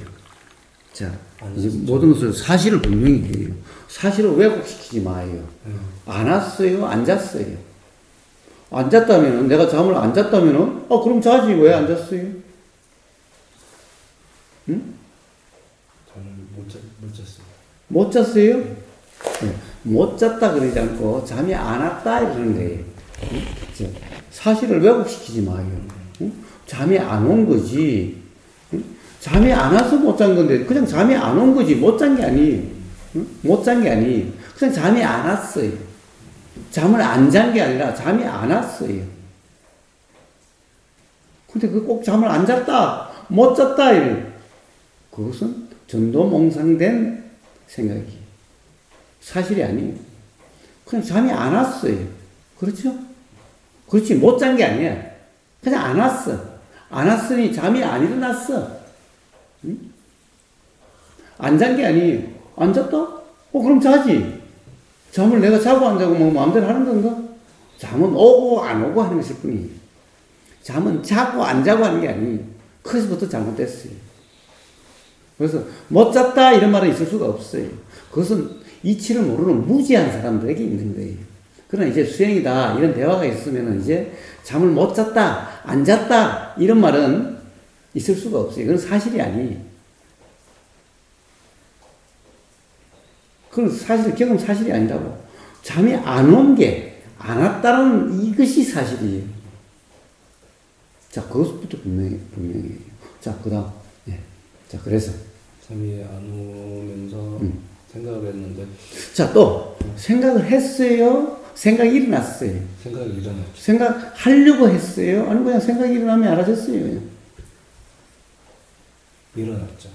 자 이제 모든 것을 사실을 분명히 해요. 사실을 왜곡시키지 마요. 안 왔어요. 안 잤어요. 안 잤다면은 내가 잠을 안 잤다면은 그럼 자지 왜 안 잤어요? 응? 잠을 못 잤어요. 못 잤어요? 네. 못 잤다 그러지 않고 잠이 안 왔다 이러는 거예요. 응? 사실을 왜곡시키지 마요. 응? 잠이 안 온 거지. 응? 잠이 안 와서 못 잔 건데 그냥 잠이 안 온 거지 못 잔 게 아니에요. 응? 못 잔 게 아니에요. 그냥 잠이 안 왔어요. 잠을 안 잔 게 아니라 잠이 안 왔어요. 근데 그 꼭 잠을 안 잤다, 못 잤다 이래. 그것은 전도몽상된 생각이 사실이 아니에요. 그냥 잠이 안 왔어요. 그렇죠? 그렇지 못 잔 게 아니야. 그냥 안 왔어. 안 왔으니 잠이 안 일어났어. 응? 안 잔 게 아니에요. 안 잤다? 그럼 자지. 잠을 내가 자고 안 자고 뭐 마음대로 하는 건가? 잠은 오고 안 오고 하는 것일 뿐이에요. 잠은 자고 안 자고 하는 게 아니에요. 그것부터 잘못됐어요. 그래서 못 잤다 이런 말은 있을 수가 없어요. 그것은 이치를 모르는 무지한 사람들에게 있는 거예요. 그러나 이제 수행이다 이런 대화가 있으면 이제 잠을 못 잤다 안 잤다 이런 말은 있을 수가 없어요. 그건 사실이 아니에요. 그건 사실 경험 사실이 아니라고. 잠이 안 온 게 안 왔다는 이것이 사실이에요. 자, 그것부터 분명해요. 자, 그다음. 자, 그래서 잠이 안 오면서 생각을 했는데 자, 또 생각을 했어요? 생각이 일어났어요? 생각이 일어났죠. 생각하려고 했어요? 아니면 그냥 생각이 일어나면 알아졌어요? 일어났죠.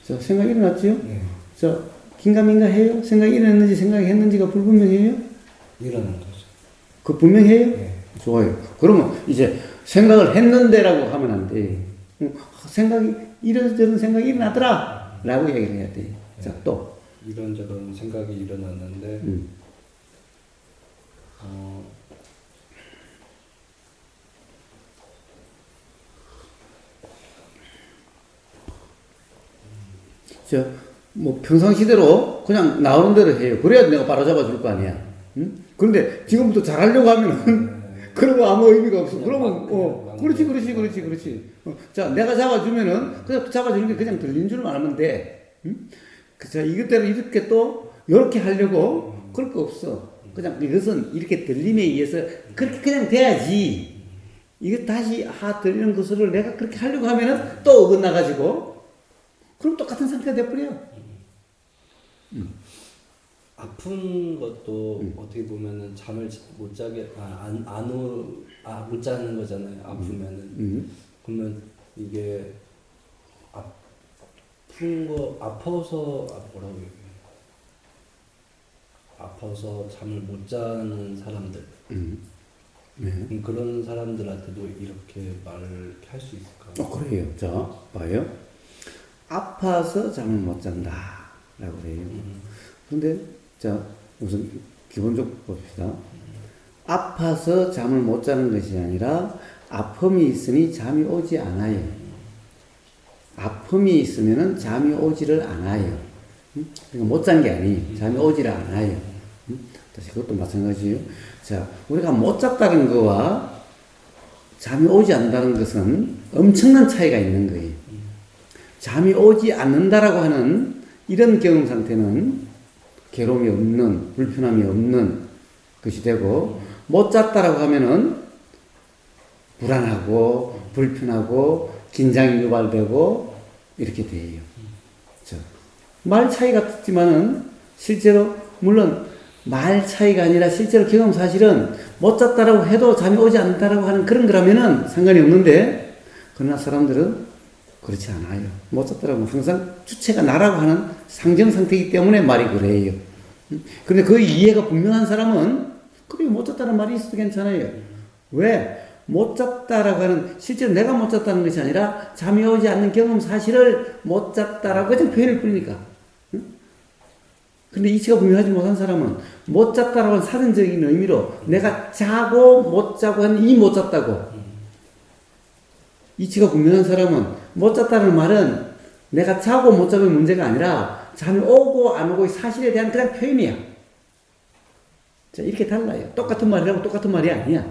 자, 생각이 일어났죠? 네. 자, 긴가민가 해요? 생각이 일어났는지 생각이 했는지가 불분명해요? 일어난 거죠. 그 분명해요? 네. 좋아요. 그러면 이제 생각을 했는데라고 하면 안 돼. 이런저런 생각이 일어나더라 라고 얘기를 해야 돼. 자, 또. 이런저런 생각이 일어났는데 뭐 평상시대로 그냥 나오는 대로 해요. 그래야 내가 바로잡아 줄 거 아니야. 응? 그런데 지금부터 잘하려고 하면은 그러고 아무 의미가 없어. 그러면 그렇지. 자, 내가 잡아주면은 그냥 잡아주는 게 그냥 들린 줄만 알면 돼. 응? 자, 이것대로 이렇게 또 이렇게 하려고 그럴 거 없어. 그냥 이것은 이렇게 들림에 의해서 그렇게 그냥 돼야지. 이거 다시 들리는 것을 내가 그렇게 하려고 하면은 또 어긋나가지고 그럼 똑같은 상태가 돼버려. 아픈 것도 어떻게 보면은 잠을 못 자게 못 자는 거잖아요. 아프면은 그러면 이게 아픈 거 아파서 뭐라고 얘기해요? 아파서 잠을 못 자는 사람들 네. 그런 사람들한테도 이렇게 말을 할 수 있을까? 그래요. 자, 봐요. 아파서 잠을 못 잔다. 라고 그래요. 근데, 자, 우선 기본적으로 봅시다. 아파서 잠을 못 자는 것이 아니라, 아픔이 있으니 잠이 오지 않아요. 아픔이 있으면은 잠이 오지를 않아요. 그러니까 못 잔 게 아니, 잠이 오지를 않아요. 다시 그것도 마찬가지예요. 자, 우리가 못 잤다는 거와 잠이 오지 않는다는 것은 엄청난 차이가 있는 거예요. 잠이 오지 않는다라고 하는 이런 경험 상태는 괴로움이 없는, 불편함이 없는 것이 되고, 못 잤다라고 하면은 불안하고, 불편하고, 긴장이 유발되고, 이렇게 돼요. 자, 말 차이 같지만은 실제로, 물론 말 차이가 아니라 실제로 경험 사실은 못 잤다라고 해도 잠이 오지 않는다라고 하는 그런 거라면은 상관이 없는데, 그러나 사람들은 그렇지 않아요. 못 잤다라고 하면 항상 주체가 나라고 하는 상정 상태이기 때문에 말이 그래요. 그런데 그 이해가 분명한 사람은 그래 못 잤다는 말이 있어도 괜찮아요. 왜? 못 잤다라고 하는 실제로 내가 못 잤다는 것이 아니라 잠이 오지 않는 경험 사실을 못 잤다라고 그냥 표현을 뿌리니까. 근데 이치가 분명하지 못한 사람은 못 잤다라고 하는 사전적인 의미로 내가 자고 못 자고 하는 이 못 잤다고. 이치가 분명한 사람은 못 잤다는 말은 내가 자고 못 자고의 문제가 아니라 잠이 오고 안 오고의 사실에 대한 그냥 표현이야. 자, 이렇게 달라요. 똑같은 말이라고 똑같은 말이 아니야.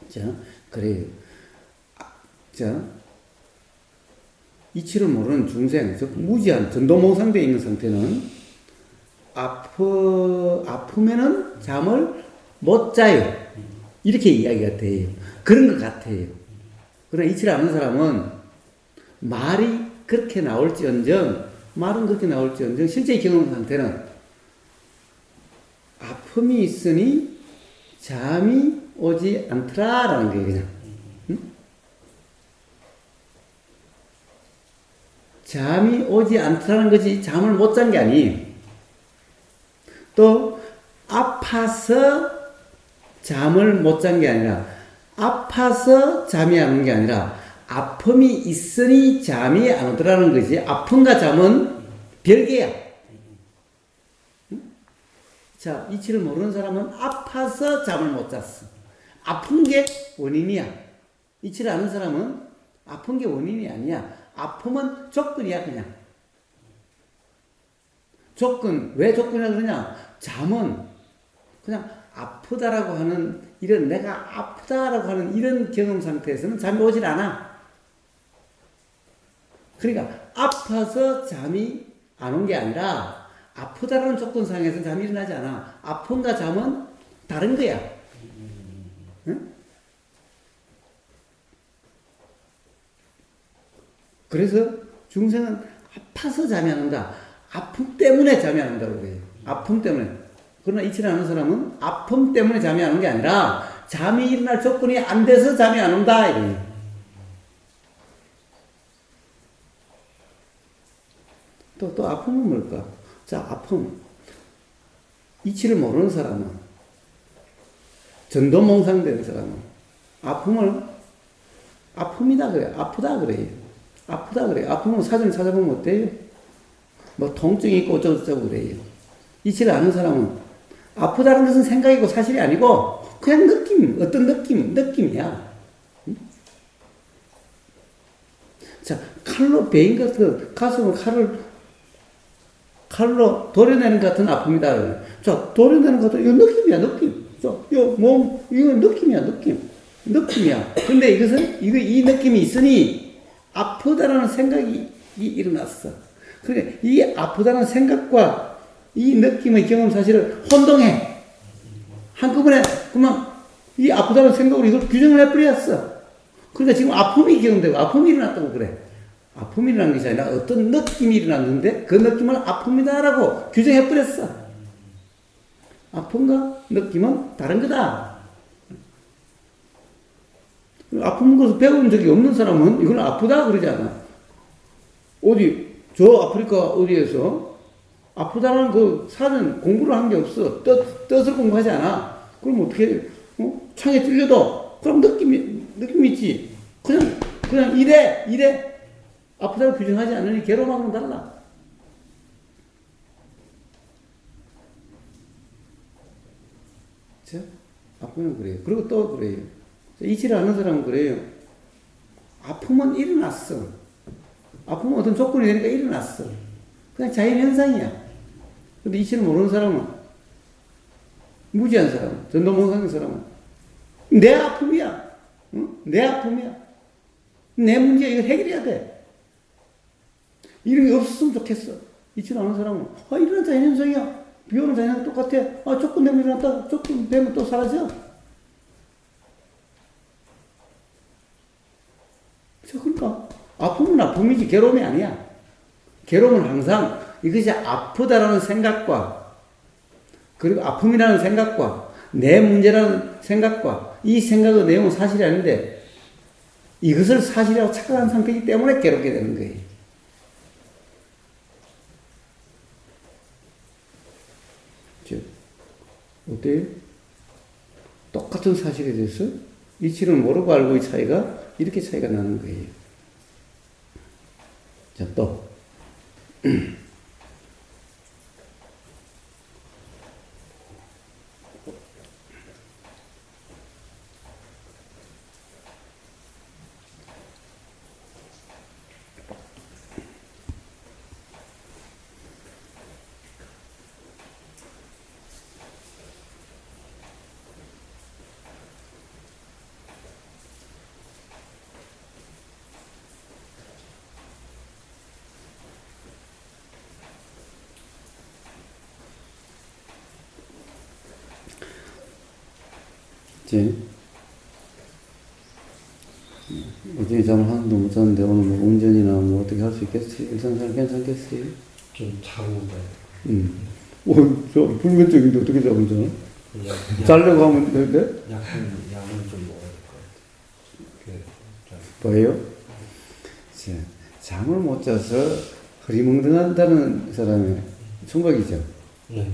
자, 그래요. 자, 이치를 모르는 중생, 즉 무지한 전도몽상되어 있는 상태는 아프면은 잠을 못 자요. 이렇게 이야기가 돼요. 그런 것 같아요. 그러나 이치를 아는 사람은 말이 그렇게 나올지언정, 말은 그렇게 나올지언정, 실제 경험 상태는 아픔이 있으니 잠이 오지 않더라라는 거예요, 그냥. 응? 잠이 오지 않더라는 거지, 잠을 못 잔 게 아니에요. 또, 아파서 잠을 못 잔 게 아니라, 아파서 잠이 안 오는 게 아니라, 아픔이 있으니 잠이 안 오더라는 거지, 아픔과 잠은 별개야. 응? 자, 이치를 모르는 사람은 아파서 잠을 못 잤어. 아픈 게 원인이야. 이치를 아는 사람은 아픈 게 원인이 아니야. 아픔은 조건이야, 그냥. 조건, 왜 조건이라 그러냐? 잠은 그냥 아프다라고 하는 이런 내가 아프다라고 하는 이런 경험 상태에서는 잠이 오질 않아. 그러니까 아파서 잠이 안 온 게 아니라 아프다라는 조건상에서 잠이 일어나지 않아. 아픔과 잠은 다른 거야. 응? 그래서 중생은 아파서 잠이 안 온다. 아픔 때문에 잠이 안 온다고 그래요. 아픔 때문에. 그러나 이치를 아는 사람은 아픔 때문에 잠이 안 오는 게 아니라 잠이 일어날 조건이 안 돼서 잠이 안 온다. 이래요. 또 아픔은 뭘까? 자, 아픔. 이치를 모르는 사람은, 전도몽상된 사람은 아픔을 아픔이다 그래요. 아프다 그래요. 아프다 그래요. 아픔은 사전 찾아보면 어때요? 뭐 통증이 있고 어쩌고저쩌고 그래요. 이치를 아는 사람은 아프다는 것은 생각이고 사실이 아니고 그냥 느낌, 어떤 느낌이야. 응? 자, 칼로 베인 같은 가슴을 칼로 도려내는 것 같은 아픔이다. 자, 도려내는 것 같은 이거 느낌이야, 느낌. 자, 이거 느낌이야, 느낌이야. 근데 이것은 이 느낌이 있으니 아프다라는 생각이 일어났어. 그러니까 이 아프다는 생각과 이 느낌의 경험 사실을 혼동해. 한꺼번에 그만 이 아프다는 생각으로 이걸 규정을 해버렸어. 그러니까 지금 아픔이 경험되고 아픔이 일어났다고 그래. 아픔이 일어난 것이 아니라 어떤 느낌이 일어났는데 그 느낌을 아픔이다라고 규정해버렸어. 아픔과 느낌은 다른 거다. 아픈 것을 배운 적이 없는 사람은 이건 아프다 그러지 않아. 저 아프리카 어디에서 아프다는 그 사전 공부를 한 게 없어. 뜻을 공부하지 않아. 그럼 어떻게, 창에 찔려도 그럼 느낌이 있지. 그냥 이래. 아프다고 규정하지 않으니 괴로움하고는 달라. 자, 아프면 그래요. 그리고 또 그래요. 이치를 아는 사람은 그래요. 아프면 일어났어. 아프면 어떤 조건이 되니까 일어났어. 그냥 자연현상이야. 근데 이치를 모르는 사람은, 무지한 사람은, 전도몽상인 사람은, 내 아픔이야. 응? 내 아픔이야. 내 문제야. 이거 해결해야 돼. 이런 게 없었으면 좋겠어. 이치를 아는 사람은, 이런 자연현상이야. 비 오는 자연이랑 똑같아. 조건 되면 일어났다. 조건 되면 또 사라져. 그러니까 아픔은 아픔이지 괴로움이 아니야. 괴로움은 항상 이것이 아프다라는 생각과 그리고 아픔이라는 생각과 내 문제라는 생각과 이 생각의 내용은 사실이 아닌데 이것을 사실이라고 착각한 상태이기 때문에 괴롭게 되는 거예요. 어때요? 똑같은 사실에 대해서 이치를 모르고 알고의 차이가 이렇게 차이가 나는 거예요. 자, 또. 어제 잠을 하나도 못 잤는데 오늘 뭐 운전이나 뭐 어떻게 할 수 있겠어요? 일상생활 괜찮겠어요? 좀 자고 저 불면증인데 어떻게 자면 자? 자려고 하면 되는데? 약은 좀 먹어야 될 것 같아요. 뭐예요? 잠을 못 자서 흐리멍덩한다는 사람의 총각이죠. 네.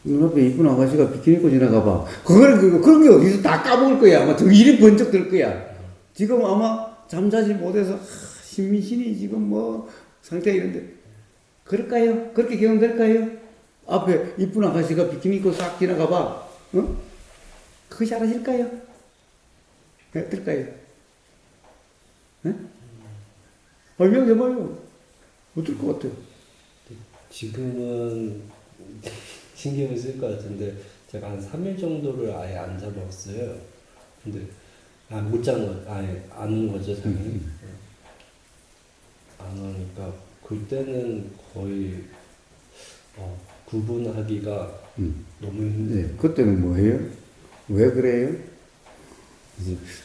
눈앞에 이쁜 아가씨가 비키니 입고 지나가봐. 그런 게 어디서 다 까먹을 거야. 아마 더 일이 번쩍 들 거야. 지금 아마 잠자지 못해서, 신민신이 지금 뭐, 상태가 이런데. 그럴까요? 그렇게 경험될까요? 앞에 이쁜 아가씨가 비키니 입고 싹 지나가봐. 그것이 알아질까요? 어떨까요? 설명해봐요. 어떨 것 같아요? 지금은 신경을 쓸 것 같은데 제가 한 3일 정도를 아예 안 잡았어요. 근데 못 자는 거 아예 안 오는 거죠, 잠이. 안 오니까 그때는 거의 구분하기가 너무 힘들어요. 네, 그때는 뭐예요? 왜 그래요?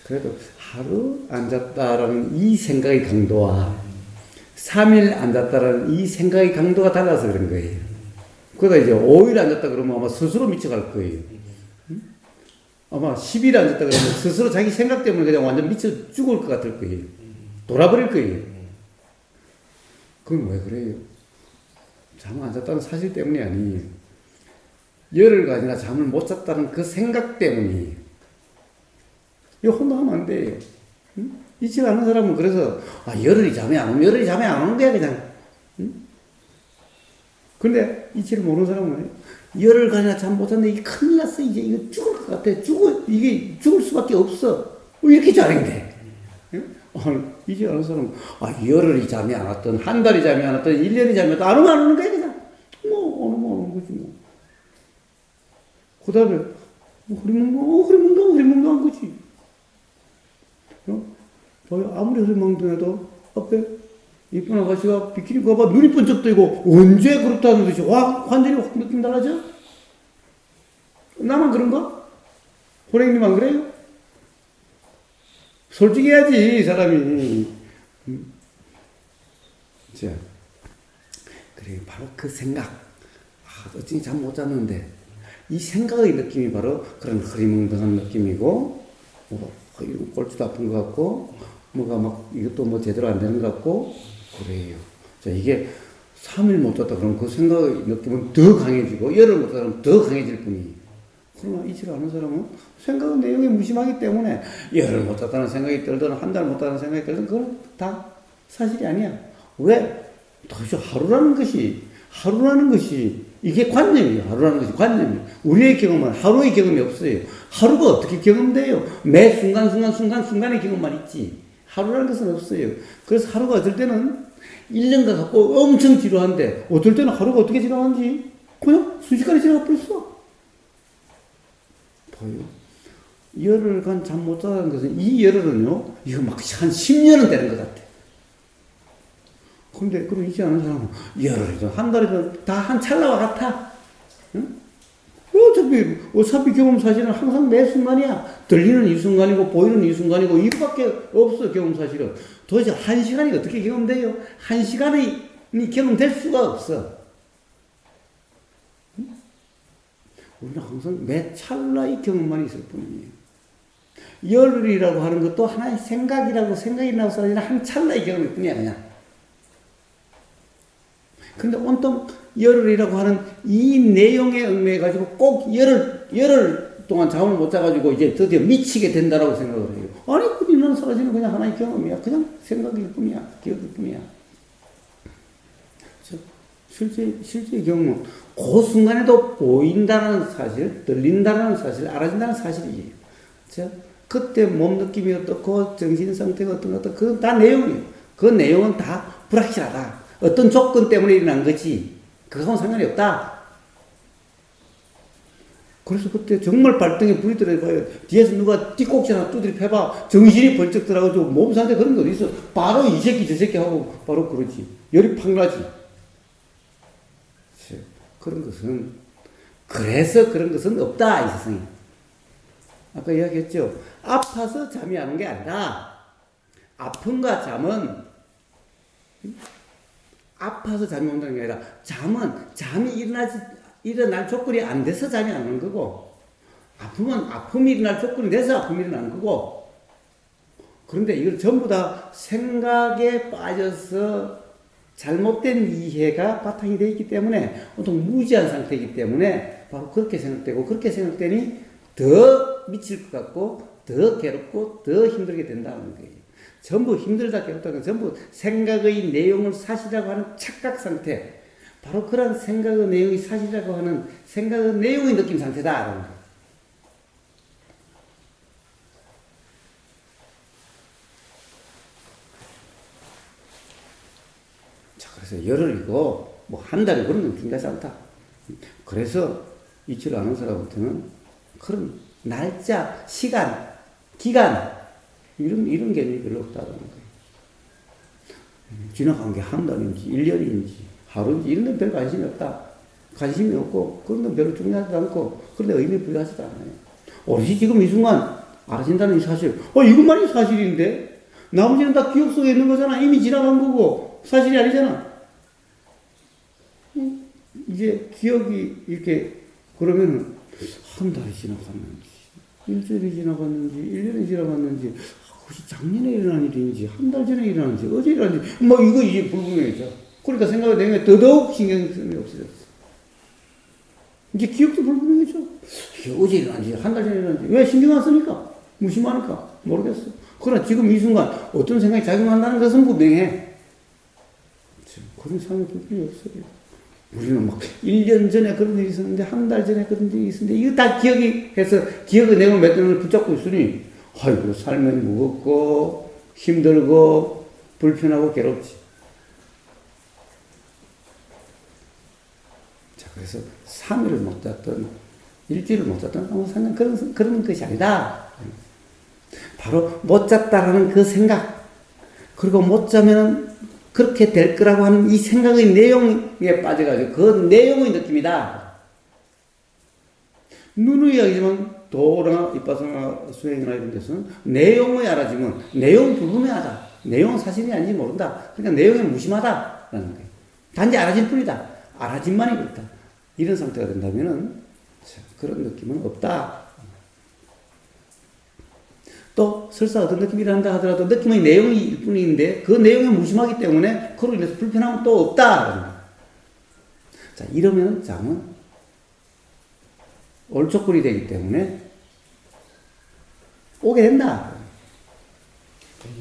그래도 하루 안 잤다라는 이 생각의 강도와 3일 안 잤다라는 이 생각의 강도가 달라서 그런 거예요. 그러다 이제 5일 안 잤다 그러면 아마 스스로 미쳐갈 거예요. 아마 10일 안 잤다 그러면 스스로 자기 생각 때문에 그냥 완전 미쳐 죽을 것 같을 거예요. 돌아버릴 거예요. 그건 왜 그래요? 잠 안 잤다는 사실 때문이 아니에요. 열흘간이나 잠을 못 잤다는 그 생각 때문이에요. 이거 혼동하면 안 돼요. 잊지 않는 사람은 그래서 열흘이 잠이 안 오는 거야 그냥. 근데 이치를 모르는 사람은 열흘간이나 잠 못 잤는데 이게 큰일 났어. 이제 이거 죽을 것 같아. 이게 죽을 수밖에 없어. 이렇게 자랑돼. 이제 아는 사람은 열흘이 잠이 안 왔던 한 달이 잠이 안 왔던 1년이 잠이 왔던 안 오는 거야 그냥. 오는 거지 뭐. 그 다음에 흐리멍덩한 거지. 아무리 흐리멍덩해도 앞에 이쁜 아가씨가 비키니 입고 와봐 눈이 번쩍 뜨고 언제 그렇다는 듯이 완전히 확 느낌 달라져? 나만 그런가? 호랭님만 그래요? 솔직히 해야지 사람이. 자, 그래 바로 그 생각. 어찌 잠 못 잤는데 이 생각의 느낌이 바로 그런 흐리멍덩한 느낌이고 꼴찌도 아픈 것 같고 뭐가 막 이것도 뭐 제대로 안 되는 것 같고 그래요. 자, 이게 3일 못 잤다 그러면 그 생각의 느낌은 더 강해지고 열흘 못 잤다 그러면 더 강해질 뿐이에요. 그러나 이치를 아는 사람은 생각은 내용이 무심하기 때문에 열흘 못 잤다는 생각이 들든 한 달 못 잤다는 생각이 들든 그건 다 사실이 아니야. 왜? 도대체 하루라는 것이 이게 관념이에요. 하루라는 것이 관념이에요. 우리의 경험은 하루의 경험이 없어요. 하루가 어떻게 경험돼요? 매 순간의 경험만 있지. 하루라는 것은 없어요. 그래서 하루가 어떨 때는 1년간 갖고 엄청 지루한데 어떨 때는 하루가 어떻게 지나가는지 그냥 순식간에 지나가 버렸어. 봐요. 열흘간 잠 못 자는 것은 이 열흘은요, 이거 막 한 10년은 되는 것 같아. 근데 그럼 있지 않은 사람은 열흘이든 한 달이든 다 한 찰나와 같아. 응? 어차피 경험 사실은 항상 매 순간이야. 들리는 이 순간이고 보이는 이 순간이고 이거밖에 없어. 경험 사실은 도대체 한 시간이 어떻게 경험돼요? 한 시간이 경험될 수가 없어. 응? 우리는 항상 매 찰나의 경험만 있을 뿐이에요. 열흘이라고 하는 것도 하나의 생각이 나고 사라지는 한 찰나의 경험일 뿐이야 그냥. 근데 온통 열흘이라고 하는 이 내용에 얽매여가지고 꼭 열흘 동안 잠을 못 자가지고 이제 드디어 미치게 된다라고 생각을 해요. 아니, 그 일어나는 사라지는 그냥 하나의 경험이야. 그냥 생각일 뿐이야. 기억일 뿐이야. 실제 경험은 그 순간에도 보인다는 사실, 들린다는 사실, 알아진다는 사실이에요. 그때 몸 느낌이 어떻고, 정신 상태가 어떤 것, 그건 다 내용이에요. 그 내용은 다 불확실하다. 어떤 조건 때문에 일어난 거지. 그거하고는 상관이 없다. 그래서 그때 정말 발등에 불이 들어가요. 뒤에서 누가 띠꼭지 하나 두드려 패봐. 정신이 벌쩍 들어가지고 몸 상태 그런 거 어디 있어. 바로 이 새끼 저 새끼 하고 바로 그러지. 열이 팍 나지. 그런 것은, 그래서 그런 것은 없다, 이 세상에. 아까 이야기했죠. 아파서 잠이 안 오는 게 아니라, 아픔과 잠은, 아파서 잠이 온다는 게 아니라, 잠이 일어날 조건이 안 돼서 잠이 안 오는 거고, 아픔은 아픔이 일어날 조건이 돼서 아픔이 일어나는 거고, 그런데 이걸 전부 다 생각에 빠져서 잘못된 이해가 바탕이 되어 있기 때문에, 보통 무지한 상태이기 때문에, 바로 그렇게 생각되고, 그렇게 생각되니 더 미칠 것 같고, 더 괴롭고, 더 힘들게 된다는 거예요. 전부 힘들다 괴롭다는 건 전부 생각의 내용을 사실이라고 하는 착각 상태, 바로 그런 생각의 내용이 사실이라고 하는 생각의 내용의 느낌 상태다라는 거예요. 자, 그래서 열흘이고 뭐 한 달이 그런 건 중요하지 않다. 그래서 이치를 아는 사람한테는 그런 날짜, 시간, 기간 이런 개념이 별로 없다는 거예요. 지나간 게 한 달인지 1년인지 하루인지 이런 데 별 관심이 없다. 관심이 없고 그런 건 별로 중요하지도 않고 그런데 의미 부여하지도 않아요. 오롯이 지금 이 순간 알아진다는 이 사실, 이것만이 사실인데 나머지는 다 기억 속에 있는 거잖아. 이미 지나간 거고 사실이 아니잖아. 이제 기억이 이렇게 그러면은 한 달이 지나갔는지 일주일이 지나갔는지 1년이 지나갔는지 그것이 작년에 일어난 일인지 한 달 전에 일어난지 어제 일어난지 뭐 이거 이제 불분명해져. 그러니까 생각이 되면 더더욱 신경성이 없어졌어. 이제 기억도 불분명해져. 이게 어제 일어난지 한 달 전에 일어난지 왜 신경 안 쓰니까? 무심하니까 모르겠어. 그러나 지금 이 순간 어떤 생각이 작용한다는 것은 분명해. 그런 상황이 불분이 없어요. 우리는 막 1년 전에 그런 일이 있었는데 한 달 전에 그런 일이 있었는데 이거 다 기억이 해서 기억의 내용을 몇 년을 붙잡고 있으니 아이고 삶은 무겁고 힘들고 불편하고 괴롭지. 자, 그래서 3일을 못 잤던 일주일을 못 잤던 아무 상관 그런 것이 아니다. 바로 못 잤다라는 그 생각, 그리고 못 자면 그렇게 될 거라고 하는 이 생각의 내용에 빠져가지고 그 내용의 느낌이다. 누누이 이야기지만 도나 이빠서나 수행이나 이런 데서는 내용의 알아지면 내용 불분명하다. 내용은 사실이 아닌지 모른다. 그러니까 내용이 무심하다라는 거예요. 단지 알아질 뿐이다. 알아짐만이 그렇다. 이런 상태가 된다면은 그런 느낌은 없다. 또 설사 어떤 느낌이 난다 하더라도 느낌의 내용일 뿐인데 그 내용이 무심하기 때문에 그로 인해서 불편함은 또 없다. 자, 이러면 잠은 올촉불이 되기 때문에 오게 된다.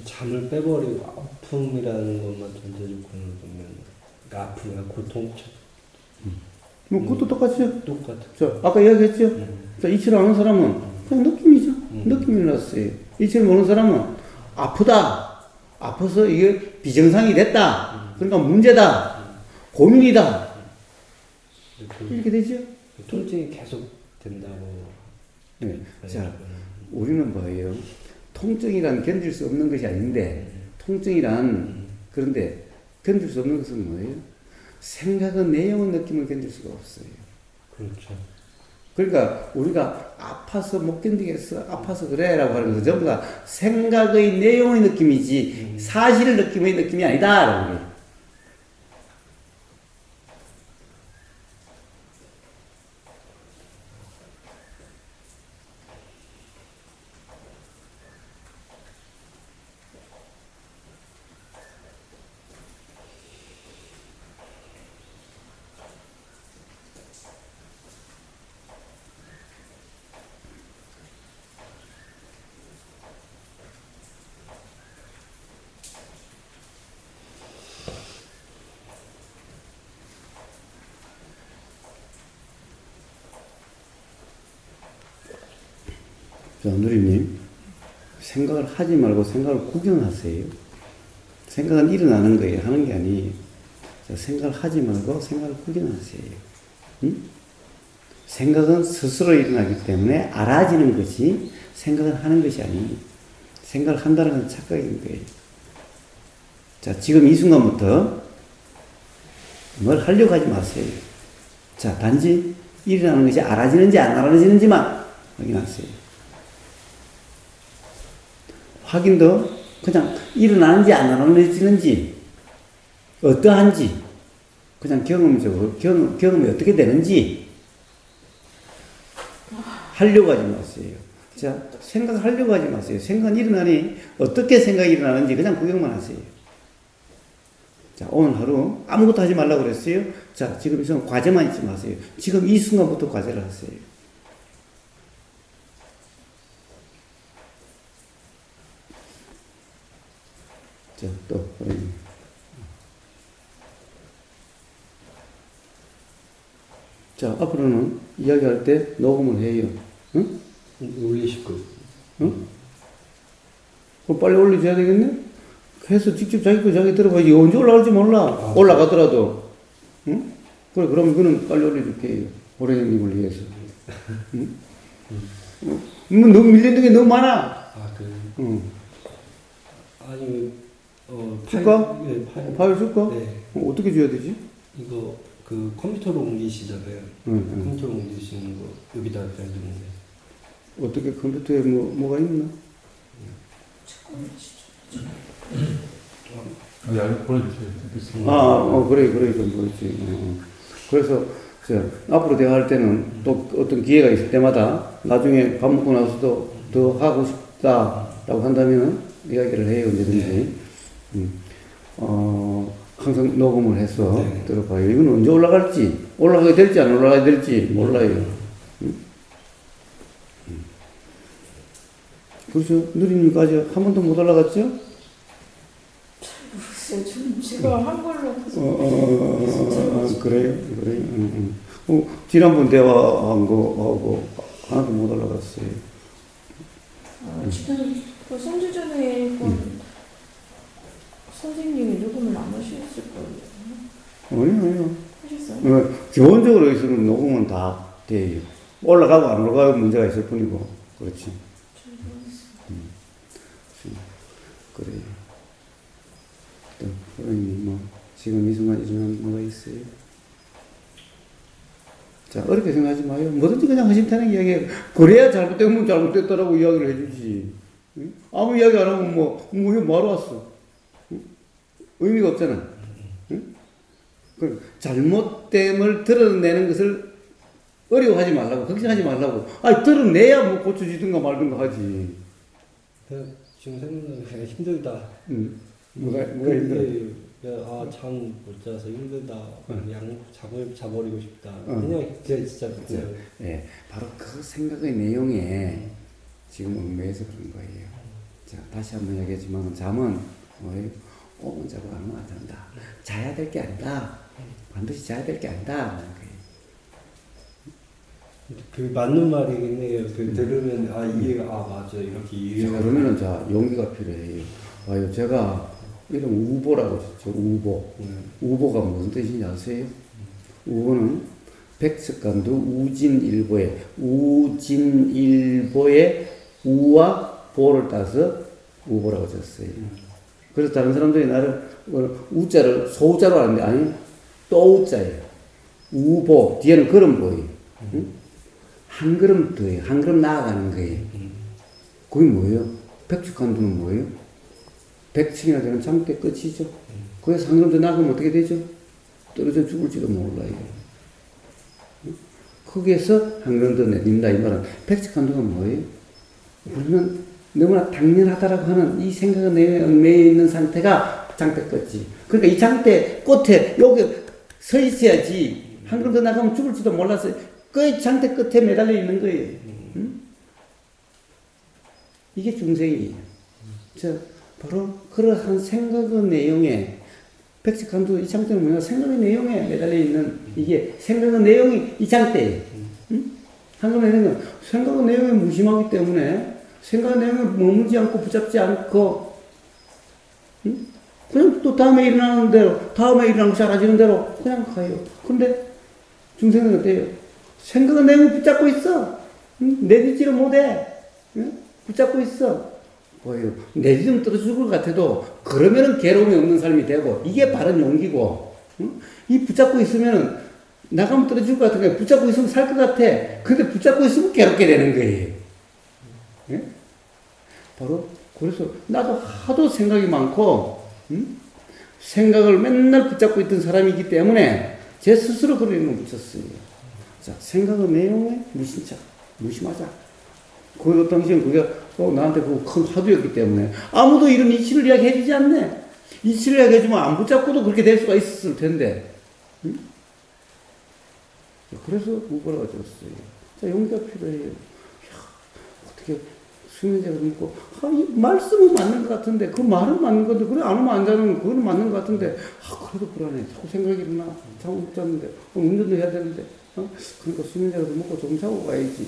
잠을 빼버리고 아픔이라는 것만 전제조건을 보면 그러니까 아픔이나 고통 뭐 그것도 똑같죠. 똑같아. 저 아까 이야기했죠. 자, 이치를 아는 사람은 그냥 느낌이죠. 느낌이 났어요. 이치를 모르는 사람은 아프다. 아파서 이게 비정상이 됐다. 그러니까 문제다. 고민이다. 이렇게 되죠. 통증이 계속 된다고. 네. 자, 우리는 뭐예요? 통증이란 견딜 수 없는 것이 아닌데, 통증이란, 그런데 견딜 수 없는 것은 뭐예요? 생각은 내용은 느낌을 견딜 수가 없어요. 그렇죠. 그러니까 우리가 아파서 못 견디겠어, 아파서 그래라고 하는 것은 전부 다 생각의 내용의 느낌이지, 사실 느낌의 느낌이 아니다. 라는 거예요. 자, 누리님, 생각을 하지 말고 생각을 구경하세요. 생각은 일어나는 거예요. 하는 게 아니에요. 자, 생각을 하지 말고 생각을 구경하세요. 응? 생각은 스스로 일어나기 때문에 알아지는 것이 생각을 하는 것이 아니에요. 생각을 한다는 건 착각인 거예요. 자, 지금 이 순간부터 뭘 하려고 하지 마세요. 자, 단지 일어나는 것이 알아지는지 안 알아지는지만 확인하세요. 확인도 그냥 일어나는지 안 일어나지는지 어떠한지 그냥 경험적으로 경험이 어떻게 되는지 하려고 하지 마세요. 자, 생각하려고 하지 마세요. 생각은 일어나니 어떻게 생각이 일어나는지 그냥 구경만 하세요. 자, 오늘 하루 아무것도 하지 말라고 그랬어요. 자, 지금 이 순간 과제만 잊지 마세요. 지금 이 순간부터 과제를 하세요. 자, 또, 자, 앞으로는 이야기할 때 녹음을 해요. 응? 올리실 거. 응? 그럼 빨리 올려줘야 되겠네? 해서 직접 자기 거 자기 들어봐야지. 언제 올라갈지 몰라. 올라가더라도. 응? 그래, 그럼 그는 빨리 올려줄게요. 호래형님을 위해서. 응? 뭐, 너무 밀리는 게 너무 많아. 아, 그래요? 응. 아니, 줄까? 네, 파일 줄까? 네. 어떻게 줘야 되지? 이거 그 컴퓨터로 옮기시잖아요. 응. 컴퓨터로 옮기시는 거 여기다 해야 되는데. 어떻게 컴퓨터에 뭐가 있나? 야, 보내주세요. 그래, 그건 뭐지. 그래서, 앞으로 대화할 때는 또 어떤 기회가 있을 때마다 나중에 밥 먹고 나서도 더 하고 싶다라고 한다면 이야기를 해요, 언제든지. 항상 녹음을 해서 네. 들어봐요. 이건 언제 올라가게 될지 안 올라가게 될지 몰라요. 그렇죠. 누리님까지 한 번도 못 올라갔죠? 글쎄요, 좀 제가 한 걸로 그래요? 지난번 대화한 거하고 하나도 못 올라갔어요. 지난 선주 전에 선생님이 녹음을 안 하셨을 거예요. 아니요. 하셨어요? 기본적으로 있으면 녹음은 다 돼요. 올라가고 안 올라가고 문제가 있을 뿐이고, 그렇지. 그래요. 또, 뭐, 지금 이 순간 일어나는 뭐가 있어요? 자, 어렵게 생각하지 마요. 뭐든지 그냥 허심탄회하게 이야기해. 그래야 잘못되면 잘못됐다라고 이야기를 해주지. 응? 아무 이야기 안 하면 이거 뭐하러 왔어? 응? 의미가 없잖아. 응? 잘못됨을 드러내는 것을 어려워하지 말라고, 걱정하지 말라고. 드러내야 뭐 고쳐지든가 말든가 하지. 지금 생각나면 그냥 힘들다. 뭐가 힘들어? 잠 못 자서 힘들다. 양 자버리고 싶다. 응. 그냥 진짜 그때요. 예, 바로 그 생각의 내용에 지금 얽매여서 그런 거예요. 자, 다시 한번 얘기하지만 잠은 뭐예요? 오면 자고 가면 안 된다. 자야 될 게 아니다. 반드시 자야 될 게 아니다. 하는 거예요. 그 맞는 말이긴 해요. 들으면 이해가 맞아 이렇게 자, 이해가. 그러면은 자 용기가 필요해요. 아유 제가 이름 우보라고 했죠. 우보. 우보가 무슨 뜻인지 아세요? 우보는 백석간두 우진일보의 우와 보를 따서 우보라고 졌어요. 그래서 다른 사람들이 나를 우자를 소자로 하는데 아니 또우자예요. 우보 뒤에는 걸음 보여요. 응? 한 걸음 더해요. 한 걸음 나아가는 거예요. 그게 뭐예요? 백축간두는 뭐예요? 100층이나 되는 장대 끝이죠. 거기서 한 걸음 더 나가면 어떻게 되죠? 떨어져 죽을지도 몰라요. 거기에서 한 걸음 더 내린다 이 말은 백축간두가 뭐예요? 우리는 너무나 당연하다라고 하는 이 생각의 내용에 얽매여 있는 상태가 장대 끝이. 그러니까 이 장대 끝에 여기 서 있어야지 한 걸음 더 나가면 죽을지도 몰라서 그 장대 끝에 매달려 있는 거예요. 응? 이게 중생이에요. 바로 그러한 생각의 내용에 백색간두 이 장대는 뭐냐? 생각의 내용에 매달려 있는 이게 생각의 내용이 이 장대예요. 응? 한국의 내용은 생각의 내용이 무심하기 때문에 생각의 내용에 머물지 않고 붙잡지 않고 응? 그냥 또 다음에 일어나는 대로 다음에 일어나고 사라지는 대로 그냥 가요. 근데 중생은 어때요? 생각의 내용을 붙잡고 있어. 응? 내딛지를 못해. 응? 붙잡고 있어. 뭐예요? 내딛으면 떨어져 죽을 것 같아도 그러면은 괴로움이 없는 삶이 되고 이게 바른 용기고 응? 이 붙잡고 있으면은 나가면 떨어질 것 같은 거 붙잡고 있으면 살 것 같아. 근데 붙잡고 있으면 괴롭게 되는 거예요. 예? 바로 그래서 나도 하도 생각이 많고 응? 생각을 맨날 붙잡고 있던 사람이기 때문에 제 스스로 그런 이름을 붙였어요. 자, 생각의 내용에 무심하자. 그 당시엔 그게 나한테 그 큰 화두였기 때문에 아무도 이런 이치를 이야기해주지 않네. 이치를 이야기해주면 안 붙잡고도 그렇게 될 수가 있었을 텐데. 응? 그래서 우보라가 졌어요. 자, 용기가 필요해요. 어떻게 수면제가 묻고 이 말씀은 맞는 것 같은데 그 말은 맞는 건데 그래 안 오면 안 자는 그거는 맞는 것 같은데 그래도 불안해. 자꾸 생각이 일어나. 잠 못 잤는데 운전도 해야 되는데 그러니까 수면제라도 먹고 좀 자고 가야지.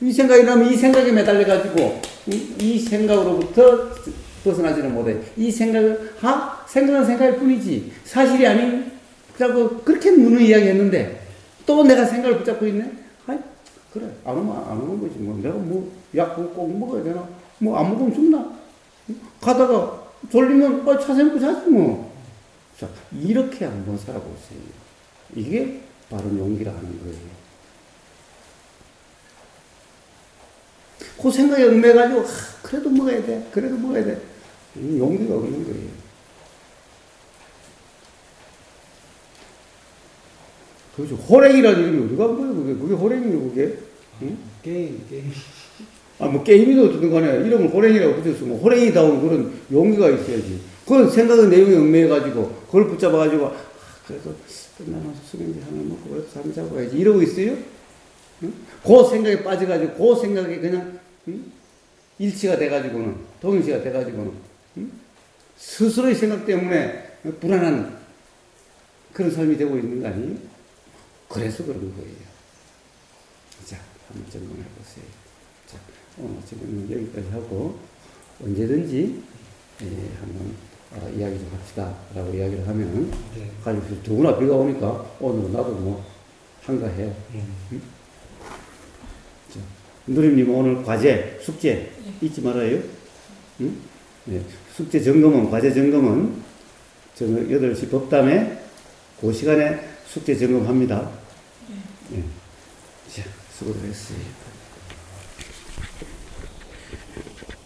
이 생각이 나면 이 생각에 매달려가지고 이 생각으로부터 벗어나지는 못해. 이 생각은 생각은 생각일 뿐이지 사실이 아닌 자고 그렇게 누누 이야기했는데 또 내가 생각을 붙잡고 있네. 그래 안 오는 거지 뭐. 내가 뭐 약 꼭 먹어야 되나? 뭐 안 먹으면 죽나? 가다가 졸리면 차 세우고 자지 뭐. 자, 이렇게 한번 살아보세요. 이게 바른 용기라 하는 거예요. 그 생각에 얽매가지고 그래도 먹어야 돼. 그래도 먹어야 돼. 용기가 없는 거예요. 그렇죠. 호랭이라는 이름이 어디가 온 거예요? 그게 호랭이요, 그게? 응? 게임. 뭐 게임이든 어쨌든 간에 이름을 호랭이라고 붙였으면 호랭이다운 그런 용기가 있어야지. 그건 생각의 내용에 얽매여가지고 그걸 붙잡아가지고 그래도 끝나면 수면제 하나 먹고 그래도 잠 자고 가야지. 이러고 있어요? 응? 그 생각에 빠져가지고 그 생각에 그냥 일치가 돼가지고는 동일시가 돼가지고는 스스로의 생각 때문에 불안한 그런 삶이 되고 있는 거 아니에요? 그래서 그런 거예요. 자, 한번 점검해 보세요. 자, 오늘 지금 여기까지 하고 언제든지 한번 이야기 좀 합시다 라고 이야기를 하면 가지고 누구나 비가 오니까 오늘 나도 뭐 한가해요. 누림님 오늘 과제, 숙제 잊지 말아요. 응? 네. 숙제 점검은, 과제 점검은 8시 법담에 그 시간에 숙제 점검합니다. 네. 자, 수고를 했어요.